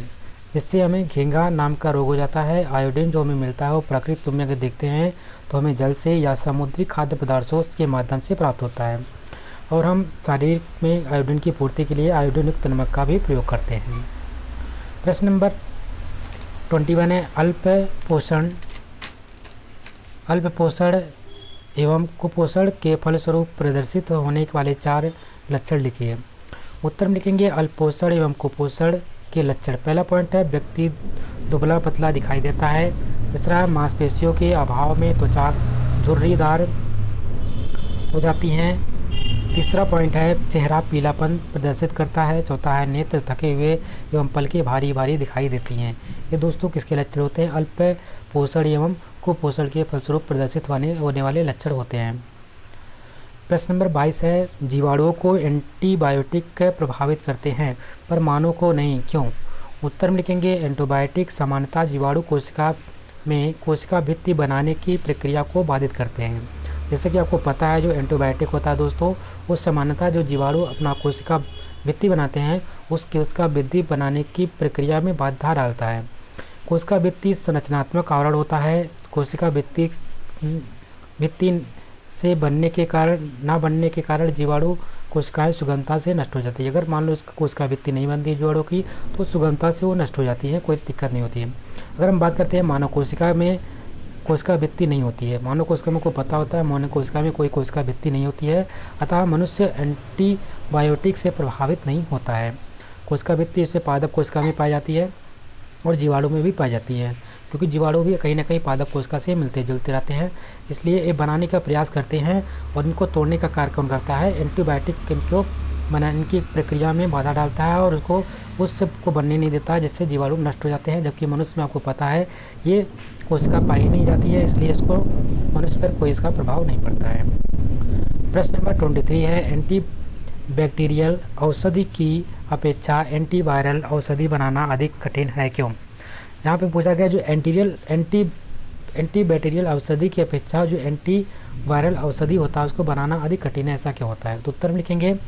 जिससे हमें घेंगा नाम का रोग हो जाता है। आयोडीन जो हमें मिलता है वो प्रकृति में अगर देखते हैं तो हमें जल से या समुद्री खाद्य पदार्थों के माध्यम से प्राप्त होता है, और हम शरीर में आयोडीन की पूर्ति के लिए आयोडीन युक्त नमक का भी प्रयोग करते हैं। प्रश्न नंबर 21 है, अल्प पोषण एवं कुपोषण के फलस्वरूप प्रदर्शित होने वाले 4 लक्षण लिखिए। उत्तर में लिखेंगे अल्प पोषण एवं कुपोषण के लक्षण। पहला पॉइंट है व्यक्ति दुबला पतला दिखाई देता है। दूसरा है मांसपेशियों के अभाव में त्वचा झुर्रीदार हो जाती हैं। तीसरा पॉइंट है चेहरा पीलापन प्रदर्शित करता है। चौथा है नेत्र थके हुए एवं पलकें भारी भारी दिखाई देती हैं। ये दोस्तों किसके लक्षण होते हैं, अल्प पोषण एवं कुपोषण के फलस्वरूप प्रदर्शित होने वाले लक्षण होते हैं। प्रश्न नंबर 22 है, जीवाणुओं को एंटीबायोटिक प्रभावित करते हैं पर मानव को नहीं, क्यों। उत्तर में लिखेंगे एंटीबायोटिक सामान्यतः जीवाणु कोशिका भित्ति बनाने की प्रक्रिया को बाधित करते हैं। जैसे कि आपको पता है जो एंटीबायोटिक होता है दोस्तों, वो सामान्यतः जो जीवाणु अपना कोशिका भित्ति बनाते हैं उसका भित्ति बनाने की प्रक्रिया में बाधा डालता है। कोशिका भित्ति संरचनात्मक आवरण होता है। कोशिका भित्ति से बनने के कारण जीवाणु कोशिकाएं सुगमता से नष्ट हो जाती है। अगर मान लो इसका कोशिका भित्ति नहीं बनती जीवाणु की तो सुगमता से वो नष्ट हो जाती है, कोई दिक्कत नहीं होती है। अगर हम बात करते हैं मानव कोशिका में कोशिका भित्ति नहीं होती है। मानव कोशिका में को पता होता है मानव कोशिका में कोई कोशिका भित्ति नहीं होती है, अतः मनुष्य एंटीबायोटिक से प्रभावित नहीं होता है। कोशिका भित्ति इससे पादप कोशिका में पाई जाती है और जीवाणु में भी पाई जाती है, क्योंकि जीवाणु भी कहीं ना कहीं पादप कोशिका से मिलते जुलते रहते हैं, इसलिए ये बनाने का प्रयास करते हैं और इनको तोड़ने का कार्य कौन करता है, एंटीबायोटिक इनको बनने की प्रक्रिया में बाधा डालता है और उसको को बनने नहीं देता, जिससे जीवाणु नष्ट हो जाते हैं। जबकि मनुष्य में आपको पता है ये कोशिका पाई नहीं जाती है, इसलिए इसको मनुष्य पर कोई इसका प्रभाव नहीं पड़ता है। प्रश्न नंबर 23 है, एंटी बैक्टीरियल औषधि की अपेक्षा एंटीवायरल औषधि बनाना अधिक कठिन है, क्यों? यहाँ पे पूछा गया जो एंटी बैक्टीरियल औषधि की अपेक्षा जो एंटी वायरल औषधि होता है उसको बनाना अधिक कठिन है, ऐसा क्यों होता है? तो उत्तर में लिखेंगे,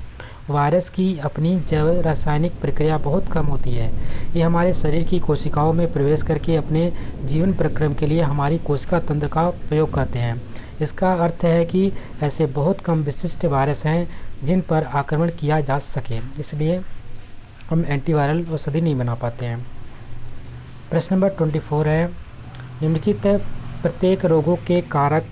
वायरस की अपनी जैव रासायनिक प्रक्रिया बहुत कम होती है। ये हमारे शरीर की कोशिकाओं में प्रवेश करके अपने जीवन प्रक्रम के लिए हमारी कोशिका तंत्र का प्रयोग करते हैं। इसका अर्थ है कि ऐसे बहुत कम विशिष्ट वायरस हैं जिन पर आक्रमण किया जा सके, इसलिए हम एंटीवायरल औषधि नहीं बना पाते हैं। प्रश्न नंबर 24 है, निम्नलिखित प्रत्येक रोगों के कारक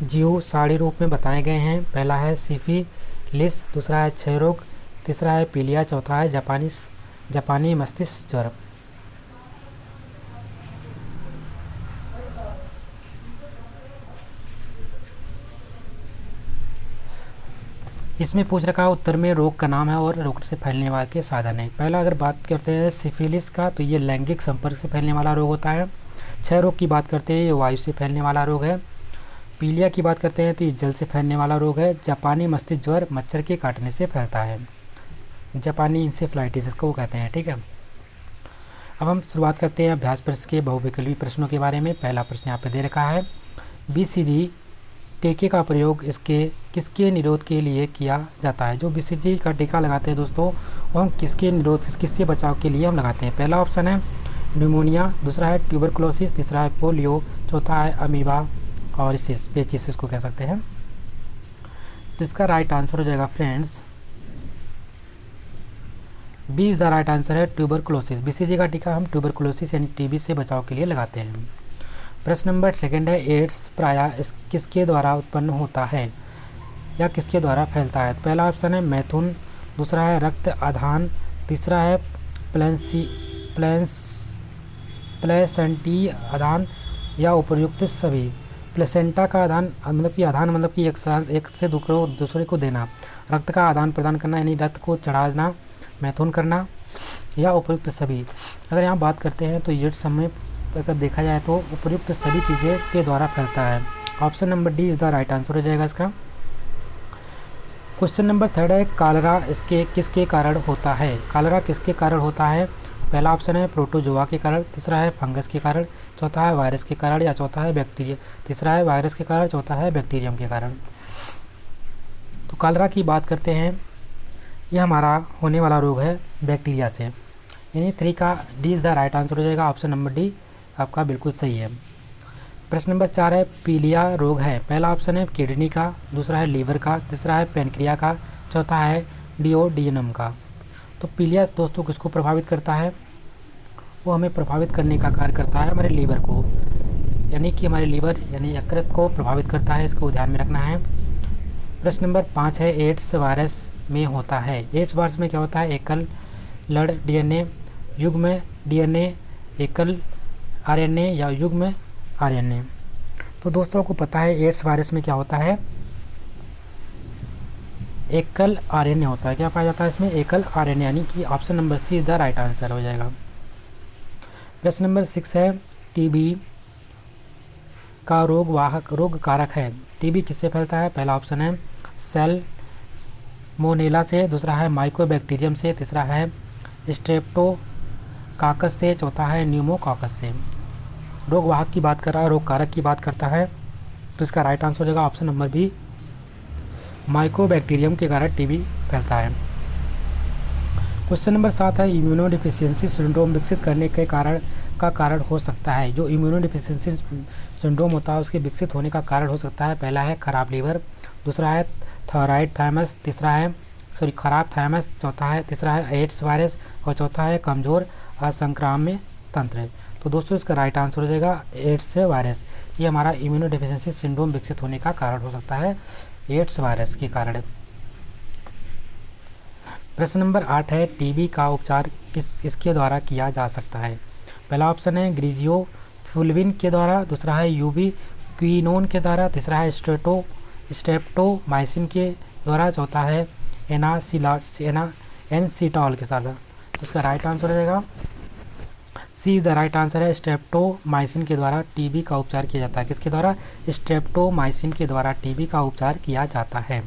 जीव सारणी रूप में बताए गए हैं। पहला है सिफिलिस, दूसरा है क्षय रोग, तीसरा है पीलिया, चौथा है जापानी मस्तिष्क ज्वर। इसमें पूछ रखा है उत्तर में रोग का नाम है और रोग से फैलने वाले के साधन है। पहला अगर बात करते हैं सिफिलिस का, तो ये लैंगिक संपर्क से फैलने वाला रोग होता है। क्षय रोग की बात करते हैं, ये वायु से फैलने वाला रोग है। पीलिया की बात करते हैं तो ये जल से फैलने वाला रोग है। जापानी मस्तिष्क ज्वर मच्छर के काटने से फैलता है, जापानी इंसेफ्लाइटिस इसको कहते हैं। ठीक है, अब हम शुरुआत करते हैं अभ्यास प्रश्न के बहुविकल्पी प्रश्नों के बारे में। पहला प्रश्न यहाँ पे दे रखा है, BCG टीके का प्रयोग किसके निरोध के लिए किया जाता है? जो BCG का टीका लगाते हैं दोस्तों, वो हम किससे बचाव के लिए हम लगाते हैं? पहला ऑप्शन है न्यूमोनिया, दूसरा है ट्यूबरकुलोसिस, तीसरा है पोलियो, चौथा है अमीबा और पेचिस इसको कह सकते हैं। तो इसका राइट आंसर हो जाएगा friends, B is the right answer है ट्यूबरकुलोसिस। BCG का टीका हम ट्यूबरकुलोसिस यानी TB से बचाव के लिए लगाते हैं। प्रश्न नंबर 2 है, एड्स प्रायः किसके द्वारा उत्पन्न होता है या किसके द्वारा फैलता है? पहला ऑप्शन है मैथुन, दूसरा है रक्त आधान, तीसरा है प्लेसेंटी आधान या उपर्युक्त सभी। प्लेसेंटा का आधान मतलब कि आधान मतलब कि एक से दूसरे को देना, रक्त का आदान प्रदान करना यानी रक्त को चढ़ाना, मैथुन करना या उपर्युक्त सभी। अगर यहाँ बात करते हैं तो एड्स समय अगर देखा जाए तो उपर्युक्त सभी चीज़ें के द्वारा फैलता है। Option number D is the right answer हो जाएगा इसका। क्वेश्चन नंबर 3 है, कॉलरा किसके कारण होता है? कॉलरा किसके कारण होता है? पहला ऑप्शन है प्रोटोजोआ के कारण, तीसरा है फंगस के कारण, चौथा है वायरस के कारण या चौथा है बैक्टीरिया, तीसरा है वायरस के कारण, चौथा है बैक्टीरियम के कारण। तो कॉलरा की बात करते हैं, यह हमारा होने वाला रोग है बैक्टीरिया से, यानी 3 का D is the right answer हो जाएगा। ऑप्शन नंबर डी आपका बिल्कुल सही है। प्रश्न नंबर 4 है, पीलिया रोग है। पहला ऑप्शन है किडनी का, दूसरा है लीवर का, तीसरा है पेनक्रिया का, चौथा है डिओडिनम का। तो पीलिया दोस्तों किसको प्रभावित करता है? वो हमें प्रभावित करने का कार्य करता है हमारे लीवर को, यानी कि हमारे लीवर यानी यकृत को प्रभावित करता है, इसको ध्यान में रखना है। प्रश्न नंबर 5 है, एड्स वायरस में होता है। एड्स वायरस में क्या होता है? एकल लड़ DNA, युग्म DNA, एकल RNA या युग्म RNA। तो दोस्तों को पता है एड्स वायरस में क्या होता है? एकल RNA होता है। क्या पाया जाता है इसमें? एकल RNA, यानी कि option number C is the right answer हो जाएगा। प्रश्न नंबर 6 है, TB का रोग कारक है। TB किससे फैलता है? पहला ऑप्शन है सैल्मोनेला से, दूसरा है माइकोबैक्टीरियम से, तीसरा है स्ट्रेप्टोकाकस से, चौथा है न्यूमोकाकस से। रोग वाहक की बात कर रहा है, रोग कारक की बात करता है, तो इसका राइट आंसर हो जाएगा ऑप्शन नंबर बी, माइकोबैक्टीरियम के कारण TB फैलता है। क्वेश्चन नंबर 7 है, इम्यूनोडिफिशियंसी सिंड्रोम विकसित करने के कारण हो सकता है। जो इम्यूनोडिफिशियंसी सिंड्रोम होता है उसके विकसित होने का कारण हो सकता है, पहला है खराब लीवर, दूसरा है खराब थायमस, चौथा है तीसरा है एड्स वायरस और चौथा है कमज़ोर असंक्राम्य तंत्र। तो दोस्तों इसका राइट आंसर हो जाएगा एड्स वायरस। ये हमारा इम्यूनोडेफिशिएंसी सिंड्रोम विकसित होने का कारण हो सकता है, एड्स वायरस के कारण। प्रश्न नंबर 8 है, TB का उपचार किसके द्वारा किया जा सकता है? पहला ऑप्शन है ग्रीजियोफुल्विन के द्वारा, दूसरा है यूबिक्विनोन के द्वारा, तीसरा है स्ट्रेप्टोमाइसिन के द्वारा, चौथा है एनसीटॉल के साथ। तो इसका राइट आंसर हो जाएगा सी इज़ द राइट आंसर है। स्ट्रेप्टोमाइसिन के द्वारा टीबी का उपचार किया जाता है। किसके द्वारा? स्ट्रेप्टोमाइसिन के द्वारा टीबी का उपचार किया जाता है।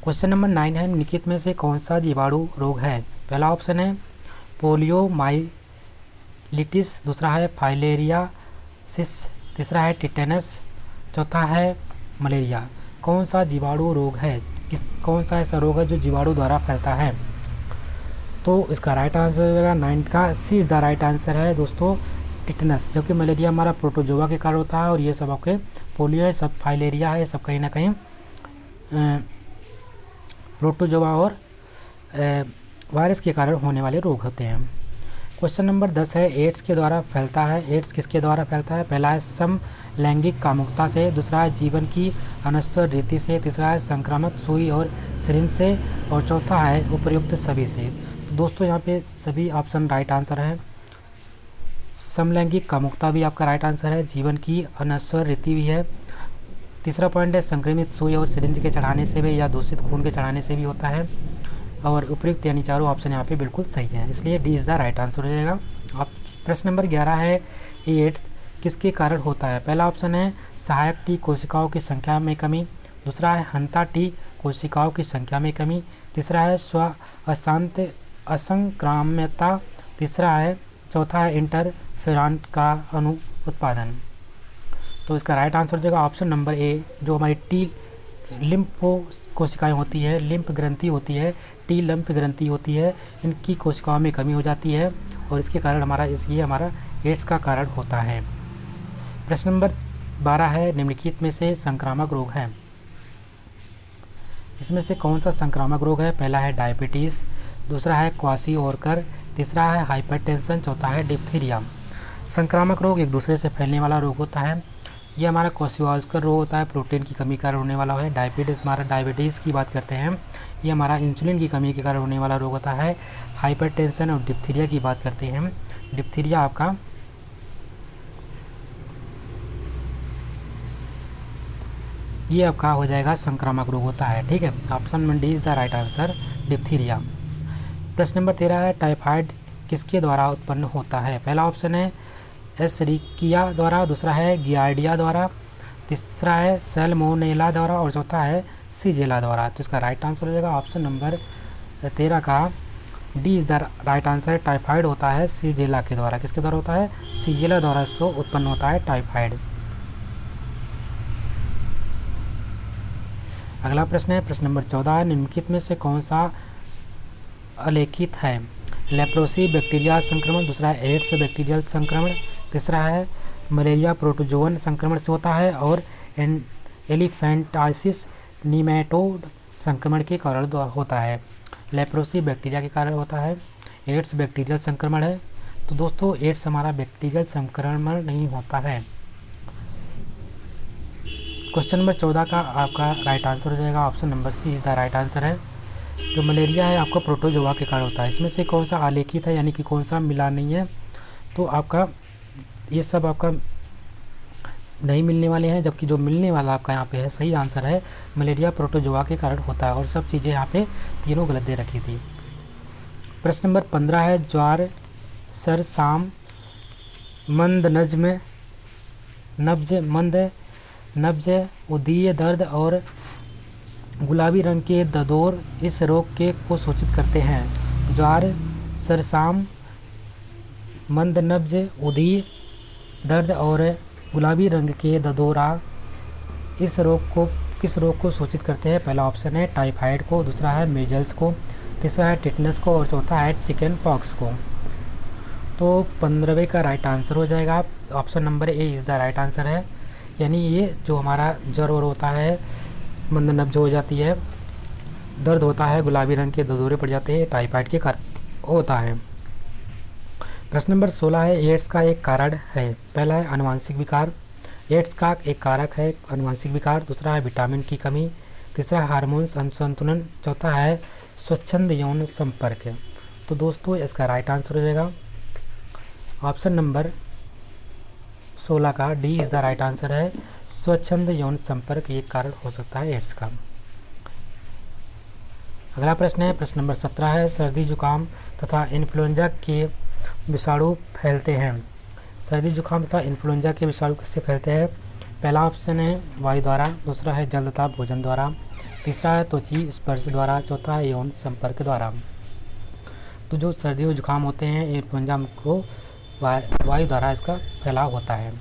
क्वेश्चन नंबर 9 है, निम्नलिखित में से कौन सा जीवाणु रोग है? पहला ऑप्शन है पोलियोमाइलिटिस, दूसरा है फाइलेरियासिस, तीसरा है टिटेनस, चौथा है मलेरिया। कौन सा जीवाणु रोग है? कौन सा ऐसा रोग है जो जीवाणु द्वारा फैलता है? तो इसका राइट आंसर हो जाएगा 9 का सी इज़ द राइट आंसर है दोस्तों, टिटनस। जबकि मलेरिया हमारा प्रोटोजोआ के कारण होता है और ये सब आपके पोलियो है, सब फाइलेरिया है, सब कहीं ना कहीं प्रोटोजोआ और वायरस के कारण होने वाले रोग होते हैं। क्वेश्चन नंबर 10 है, एड्स के द्वारा फैलता है। एड्स किसके द्वारा फैलता है? पहला है समलैंगिक कामुकता से, दूसरा है जीवन की अनश्वर रीति से, तीसरा है संक्रामक सुई और सिरिंज से, और चौथा है उपर्युक्त सभी से। तो दोस्तों यहाँ पे सभी ऑप्शन राइट आंसर है। समलैंगिक कामुकता भी आपका राइट आंसर है, जीवन की अनश्वर रीति भी है, तीसरा पॉइंट है संक्रमित सुई और सिरिंज के चढ़ाने से भी या दूषित खून के चढ़ाने से भी होता है, और उपयुक्त यानी चारों ऑप्शन यहाँ पे बिल्कुल सही है, इसलिए D is the right answer हो जाएगा। अब प्रश्न नंबर 11 है, एड्स किसके कारण होता है? पहला ऑप्शन है सहायक टी कोशिकाओं की संख्या में कमी, दूसरा है हंता टी कोशिकाओं की संख्या में कमी, तीसरा है अशांत असंक्राम्यता, चौथा है इंटरफेरॉन का अणु उत्पादन। तो इसका राइट आंसर हो जाएगा ऑप्शन नंबर ए, जो हमारी टी लिम्फो कोशिकाएं होती है, लिम्फ ग्रंथि होती है, टी लिम्फ ग्रंथि होती है, इनकी कोशिकाओं में कमी हो जाती है और इसके कारण हमारा एड्स का कारण होता है। प्रश्न नंबर 12 है, निम्नलिखित में से संक्रामक रोग है। इसमें से कौन सा संक्रामक रोग है? पहला है डायबिटीज़, दूसरा है क्वाशियोरकर, तीसरा है हाइपरटेंशन, चौथा है डिप्थीरिया। संक्रामक रोग एक दूसरे से फैलने वाला रोग होता है। ये हमारा क्वाशियोरकर रोग होता है, प्रोटीन की कमी के कारण होने वाला है। डायबिटीज़ की बात करते हैं, ये हमारा इंसुलिन की कमी के कारण होने वाला रोग होता है। हाइपरटेंशन और डिप्थीरिया की बात करते हैं, डिप्थीरिया आपका ये आपका हो जाएगा संक्रामक रोग होता है। ठीक है, option number D is the right answer, diphtheria. प्रश्न नंबर 13 है, टाइफाइड किसके द्वारा उत्पन्न होता है? पहला ऑप्शन है एशरिकिया द्वारा, दूसरा है गियार्डिया द्वारा, तीसरा है सैल्मोनेला द्वारा और चौथा है सीजेला द्वारा। तो इसका राइट आंसर हो जाएगा ऑप्शन नंबर 13 का D is the right answer. Typhoid होता है सीजेला के द्वारा। किसके द्वारा होता है? सीजेला द्वारा इसको उत्पन्न होता है टाइफाइड। अगला प्रश्न है, प्रश्न नंबर 14, निम्नलिखित में से कौन सा अलेखित है? लेप्रोसी बैक्टीरिया संक्रमण, दूसरा है एड्स बैक्टीरियल संक्रमण, तीसरा है मलेरिया प्रोटोजोवन संक्रमण से होता है, और एलिफेंटाइसिस नीमेटोड संक्रमण के कारण होता है। लेप्रोसी बैक्टीरिया के कारण होता है, एड्स बैक्टीरियल संक्रमण है। तो दोस्तों एड्स हमारा बैक्टीरियल संक्रमण नहीं होता है। क्वेश्चन नंबर 14 का आपका राइट आंसर हो जाएगा option number C is the right answer है। जो मलेरिया है आपका प्रोटोजोआ के कारण होता है। इसमें से कौन सा आलेखित है, यानी कि कौन सा मिला नहीं है? तो आपका ये सब आपका नहीं मिलने वाले हैं, जबकि जो मिलने वाला आपका यहाँ पे है सही आंसर है मलेरिया प्रोटोजोआ के कारण होता है, और सब चीज़ें यहाँ पे तीनों गलत दे रखी थी। प्रश्न नंबर 15 है, ज्वार सरसाम मंद नब्ज उदीय दर्द और गुलाबी रंग के ददोर इस रोग को सूचित करते हैं। ज्वार सरसाम मंद नब्ज उदीय दर्द और गुलाबी रंग के ददोरा किस रोग को सूचित करते हैं? पहला ऑप्शन है टाइफाइड को, दूसरा है मीजल्स को, तीसरा है टिटनस को और चौथा है चिकन पॉक्स को। तो 15वें का राइट आंसर हो जाएगा option number A is the right answer है। यानी ये जो हमारा ज्वर होता है, मंद नब्ज हो जाती है, दर्द होता है, गुलाबी रंग के ददोरे पड़ जाते हैं, टाइफाइड के कारण होता है। प्रश्न नंबर 16 है, एड्स का एक कारण है। पहला है आनुवंशिक विकार, एड्स का एक कारक है आनुवंशिक विकार, दूसरा है विटामिन की कमी, तीसरा हार्मोन्स असंतुलन, चौथा है स्वच्छंद यौन संपर्क। तो दोस्तों इसका राइट आंसर हो जाएगा ऑप्शन नंबर 16 का D is the right answer है। स्वच्छंद यौन संपर्क एक कारण हो सकता है एड्स का। अगला प्रश्न है, प्रश्न नंबर 17 है, सर्दी जुकाम तथा इन्फ्लुएंजा के विषाणु फैलते हैं। सर्दी जुकाम तथा इन्फ्लुएंजा के विषाणु किससे फैलते हैं? पहला ऑप्शन है वायु द्वारा, दूसरा है जल तथा भोजन द्वारा, तीसरा है त्वची स्पर्श द्वारा, चौथा है यौन संपर्क द्वारा। तो जो सर्दी और जुकाम होते हैं, इन्फ्लुएंजा को वायु द्वारा इसका फैलाव होता है।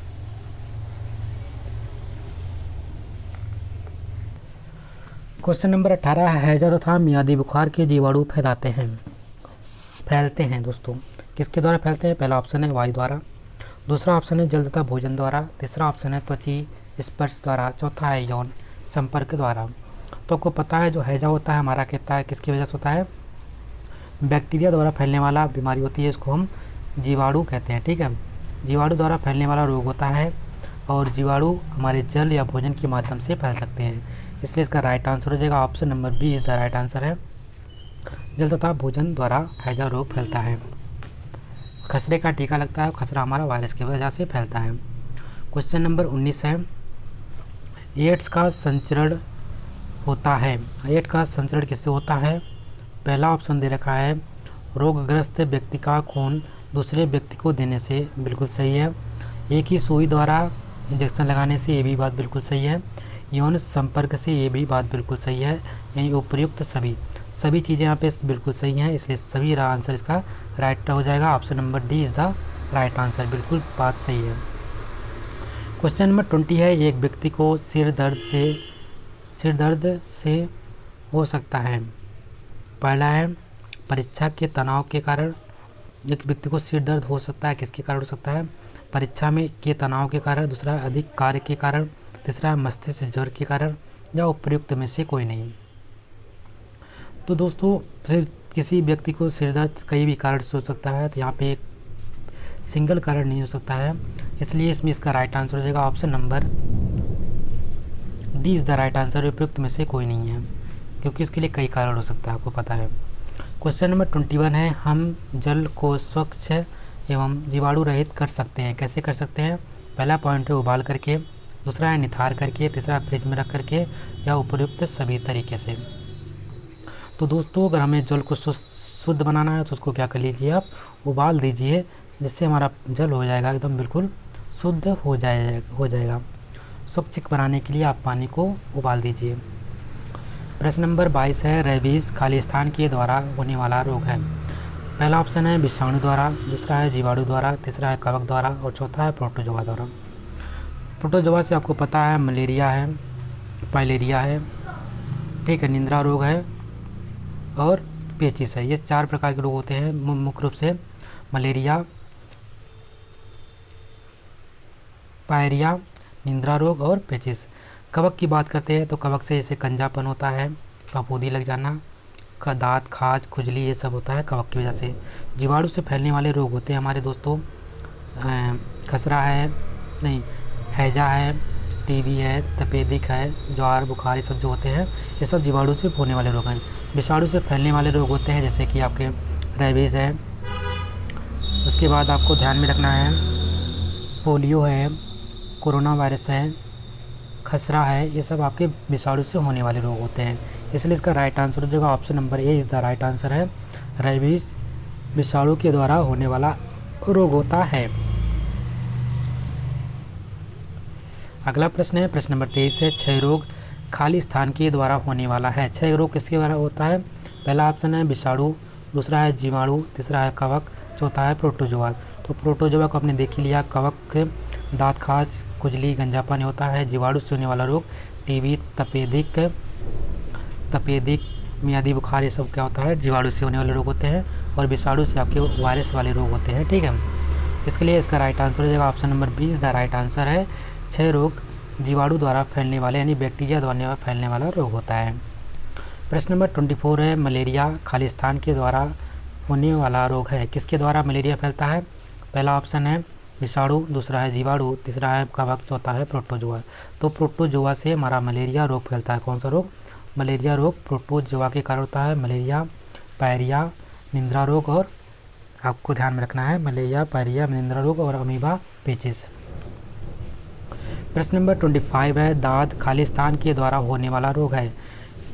क्वेश्चन नंबर 18 है, हैजा तथा मियादी बुखार के जीवाणु फैलते हैं दोस्तों। किसके द्वारा फैलते हैं? पहला ऑप्शन है वायु द्वारा, दूसरा ऑप्शन है जल तथा भोजन द्वारा, तीसरा ऑप्शन है त्वची स्पर्श द्वारा, चौथा है यौन संपर्क द्वारा। तो आपको पता है जो हैजा होता है हमारा कहता है किसकी वजह से होता है? बैक्टीरिया द्वारा फैलने वाला बीमारी होती है, इसको हम जीवाणु कहते हैं। ठीक है, जीवाणु द्वारा फैलने वाला रोग होता है और जीवाणु हमारे जल या भोजन के माध्यम से फैल सकते हैं, इसलिए इसका राइट आंसर हो जाएगा option number B is the right answer है। जल तथा भोजन द्वारा हैजा रोग फैलता है। खसरे का टीका लगता है, खसरा हमारा वायरस की वजह से फैलता है। क्वेश्चन नंबर 19 है, एड्स का संचरण होता है। एड्स का संचरण किससे होता है? पहला ऑप्शन दे रखा है रोगग्रस्त व्यक्ति का खून दूसरे व्यक्ति को देने से, बिल्कुल सही है। एक ही सुई द्वारा इंजेक्शन लगाने से, ये भी बात बिल्कुल सही है। यौन संपर्क से, ये भी बात बिल्कुल सही है। यानी उपयुक्त सभी चीज़ें यहाँ पे बिल्कुल सही हैं, इसलिए सभी आंसर इसका राइट हो जाएगा। Option number D is the right answer, बिल्कुल बात सही है। क्वेश्चन नंबर 20 है, एक व्यक्ति को सिर दर्द से हो सकता है। पहला है परीक्षा के तनाव के कारण, एक व्यक्ति को सिर दर्द हो सकता है, किसके कारण हो सकता है? परीक्षा में के तनाव के कारण, दूसरा है अधिक कार्य के कारण, तीसरा है मस्तिष्क ज्वर के कारण, या उपयुक्त में से कोई नहीं। तो दोस्तों किसी व्यक्ति को सिर दर्द कई भी कारण से हो सकता है, तो यहाँ पे एक सिंगल कारण नहीं हो सकता है, इसलिए इसमें इसका राइट आंसर हो जाएगा option number D is the right answer. उपयुक्त में से कोई नहीं है, क्योंकि इसके लिए कई कारण हो सकता है, आपको पता है। क्वेश्चन नंबर 21 है, हम जल को स्वच्छ एवं जीवाणु रहित कर सकते हैं। कैसे कर सकते हैं? पहला पॉइंट है उबाल करके, दूसरा है निथार करके, तीसरा फ्रिज में रख करके, या उपयुक्त सभी तरीके से। तो दोस्तों अगर हमें जल को शुद्ध बनाना है तो उसको क्या कर लीजिए, आप उबाल दीजिए, जिससे हमारा जल हो जाएगा एकदम बिल्कुल शुद्ध हो जाएगा। स्वच्छ बनाने के लिए आप पानी को उबाल दीजिए। प्रश्न नंबर 22 है, रेबीज खालिस्तान के द्वारा होने वाला रोग है। पहला ऑप्शन है विषाणु द्वारा, दूसरा है जीवाणु द्वारा, तीसरा है कवक द्वारा, और चौथा है प्रोटोजोआ द्वारा। प्रोटोजोआ से आपको पता है मलेरिया है, फाइलेरिया है, ठीक है, निंद्रा रोग है और पेचिस है। ये 4 प्रकार के रोग होते हैं मुख्य रूप से, मलेरिया, पायरिया, निंद्रा रोग और पेचिस। कवक की बात करते हैं तो कवक से जैसे कंजापन होता है, फफूंदी लग जाना, दांत, खाज, खुजली, ये सब होता है कवक की वजह से। जीवाणु से फैलने वाले रोग होते हैं हमारे दोस्तों, खसरा है, नहीं हैजा है, टीबी है, तपेदिक है, ज्वार, बुखार, ये सब जो होते हैं ये सब जीवाणु से होने वाले रोग हैं। विषाणु से फैलने वाले रोग होते हैं जैसे कि आपके रेबीज़ है, उसके बाद आपको ध्यान में रखना है पोलियो है, कोरोना वायरस है, खसरा है, ये सब आपके विषाणु से होने वाले रोग होते हैं, इसलिए इसका राइट आंसर हो जाएगा option number A is the right answer है। रेबीज़ विषाणु के द्वारा होने वाला रोग होता है। अगला प्रश्न है, प्रश्न नंबर 23 है, क्षय रोग खाली स्थान के द्वारा होने वाला है। क्षय रोग किसके द्वारा होता है? पहला ऑप्शन है विषाणु, दूसरा है जीवाणु, तीसरा है कवक, चौथा है प्रोटोजोआ। तो प्रोटोजोआ को आपने देख ही लिया, कवक दांत, खाज, खुजली, गंजापन होता है। जीवाणु से होने वाला रोग टीबी, तपेदिक, मियादी बुखार, ये सब क्या होता है? जीवाणु से होने वाले रोग होते हैं। और विषाणु से आपके वायरस वाले रोग होते हैं, ठीक है। इसके लिए इसका राइट आंसर हो जाएगा option number B is the right answer है। क्षय रोग जीवाणु द्वारा फैलने वाले यानी बैक्टीरिया द्वारा फैलने वाला रोग होता है। प्रश्न नंबर 24 है, मलेरिया खालिस्तान के द्वारा होने वाला रोग है। किसके द्वारा मलेरिया फैलता है? पहला ऑप्शन है विषाणु, दूसरा है जीवाणु, तीसरा है कवक, चौथा है प्रोटोजोआ। तो प्रोटोजोआ से हमारा मलेरिया रोग फैलता है। कौन सा रोग? मलेरिया रोग प्रोटोजोआ के कारण होता है। मलेरिया, पायरिया, निंद्रा रोग, और आपको ध्यान में रखना है मलेरिया, पायरिया, निंद्रा रोग और अमीबा पेचिस। प्रश्न नंबर 25 है, दाद खालिस्तान के द्वारा होने वाला रोग है।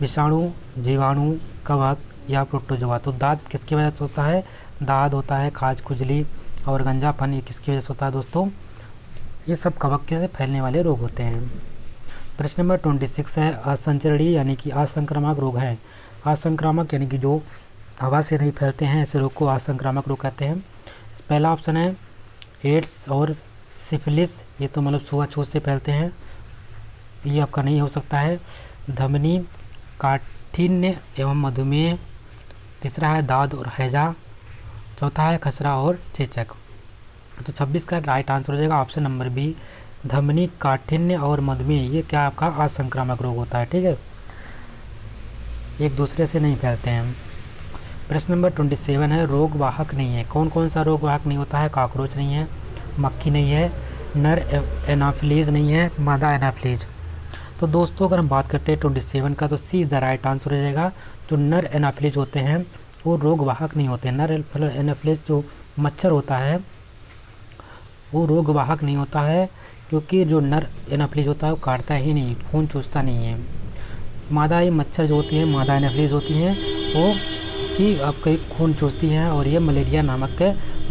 विषाणु, जीवाणु, कवक या प्रोटोजोआ। तो दाद किसकी वजह से होता है? दाद होता है, खाज, खुजली और गंजापन, ये किसकी वजह से होता है दोस्तों? ये सब कवक के से फैलने वाले रोग होते हैं। प्रश्न नंबर 26 है असंचरणीय यानी कि असंक्रामक रोग हैं। असंक्रामक यानी कि जो हवा से नहीं फैलते हैं, ऐसे रोग को असंक्रामक रोग कहते हैं। पहला ऑप्शन है एड्स और सिफिलिस, ये तो मतलब छुआछूत से फैलते हैं, ये आपका नहीं हो सकता है। धमनी, काठिन्य एवं मधुमेह। तीसरा है दाद और हैजा। चौथा है खसरा और चेचक। तो 26 का राइट आंसर हो जाएगा ऑप्शन नंबर बी, धमनी, काठिन्य और मधुमेह। ये क्या आपका असंक्रामक रोग होता है, ठीक है, एक दूसरे से नहीं फैलते हैं। प्रश्न नंबर 27 है रोग वाहक नहीं है। कौन कौन सा रोग वाहक नहीं होता है? कॉकरोच नहीं है, मक्खी नहीं है, नर एनाफिलीज नहीं है, मादा एनाफिलीज। तो दोस्तों अगर हम बात करते हैं 27 का, तो सी इज़ द राइट आंसर हो जाएगा। जो नर एनाफिलीज होते हैं वो रोग वाहक नहीं होते। नर एनाफिलीज जो मच्छर होता है वो रोग वाहक नहीं होता है, क्योंकि जो नर एनाफिलीज होता है वो काटता ही नहीं, खून चूसता नहीं है। मादा ये मच्छर जो होती हैं, मादा एनाफिलीज होती हैं, वो ही आपके खून चूसती हैं और ये मलेरिया नामक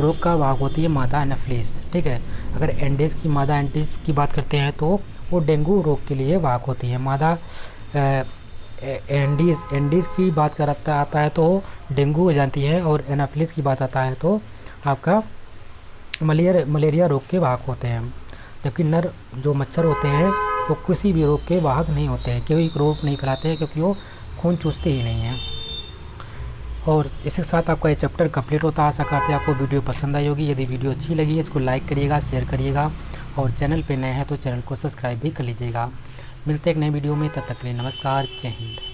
रोग का वाहक होती है मादा एनाफिलीज, ठीक है। अगर एंडीज़ की, मादा एंडीज़ की बात करते हैं तो वो डेंगू रोग के लिए वाहक होती है। मादा एंडीज़ की बात करता आता है तो डेंगू हो जाती है, और एनाफिलीज की बात आता है तो आपका मलेरिया रोग के वाहक होते हैं। जबकि नर जो मच्छर होते हैं वो किसी भी रोग के वाहक नहीं होते हैं, कोई रोग नहीं फैलाते हैं, क्योंकि वो खून चूसते ही नहीं हैं। और इसी के साथ आपका ये चैप्टर कंप्लीट होता है। आशा करते हैं आपको वीडियो पसंद आई होगी। यदि वीडियो अच्छी लगी है इसको लाइक करिएगा, शेयर करिएगा, और चैनल पे नए हैं तो चैनल को सब्सक्राइब भी कर लीजिएगा। मिलते हैं एक नए वीडियो में, तब तक के लिए नमस्कार, जय हिंद।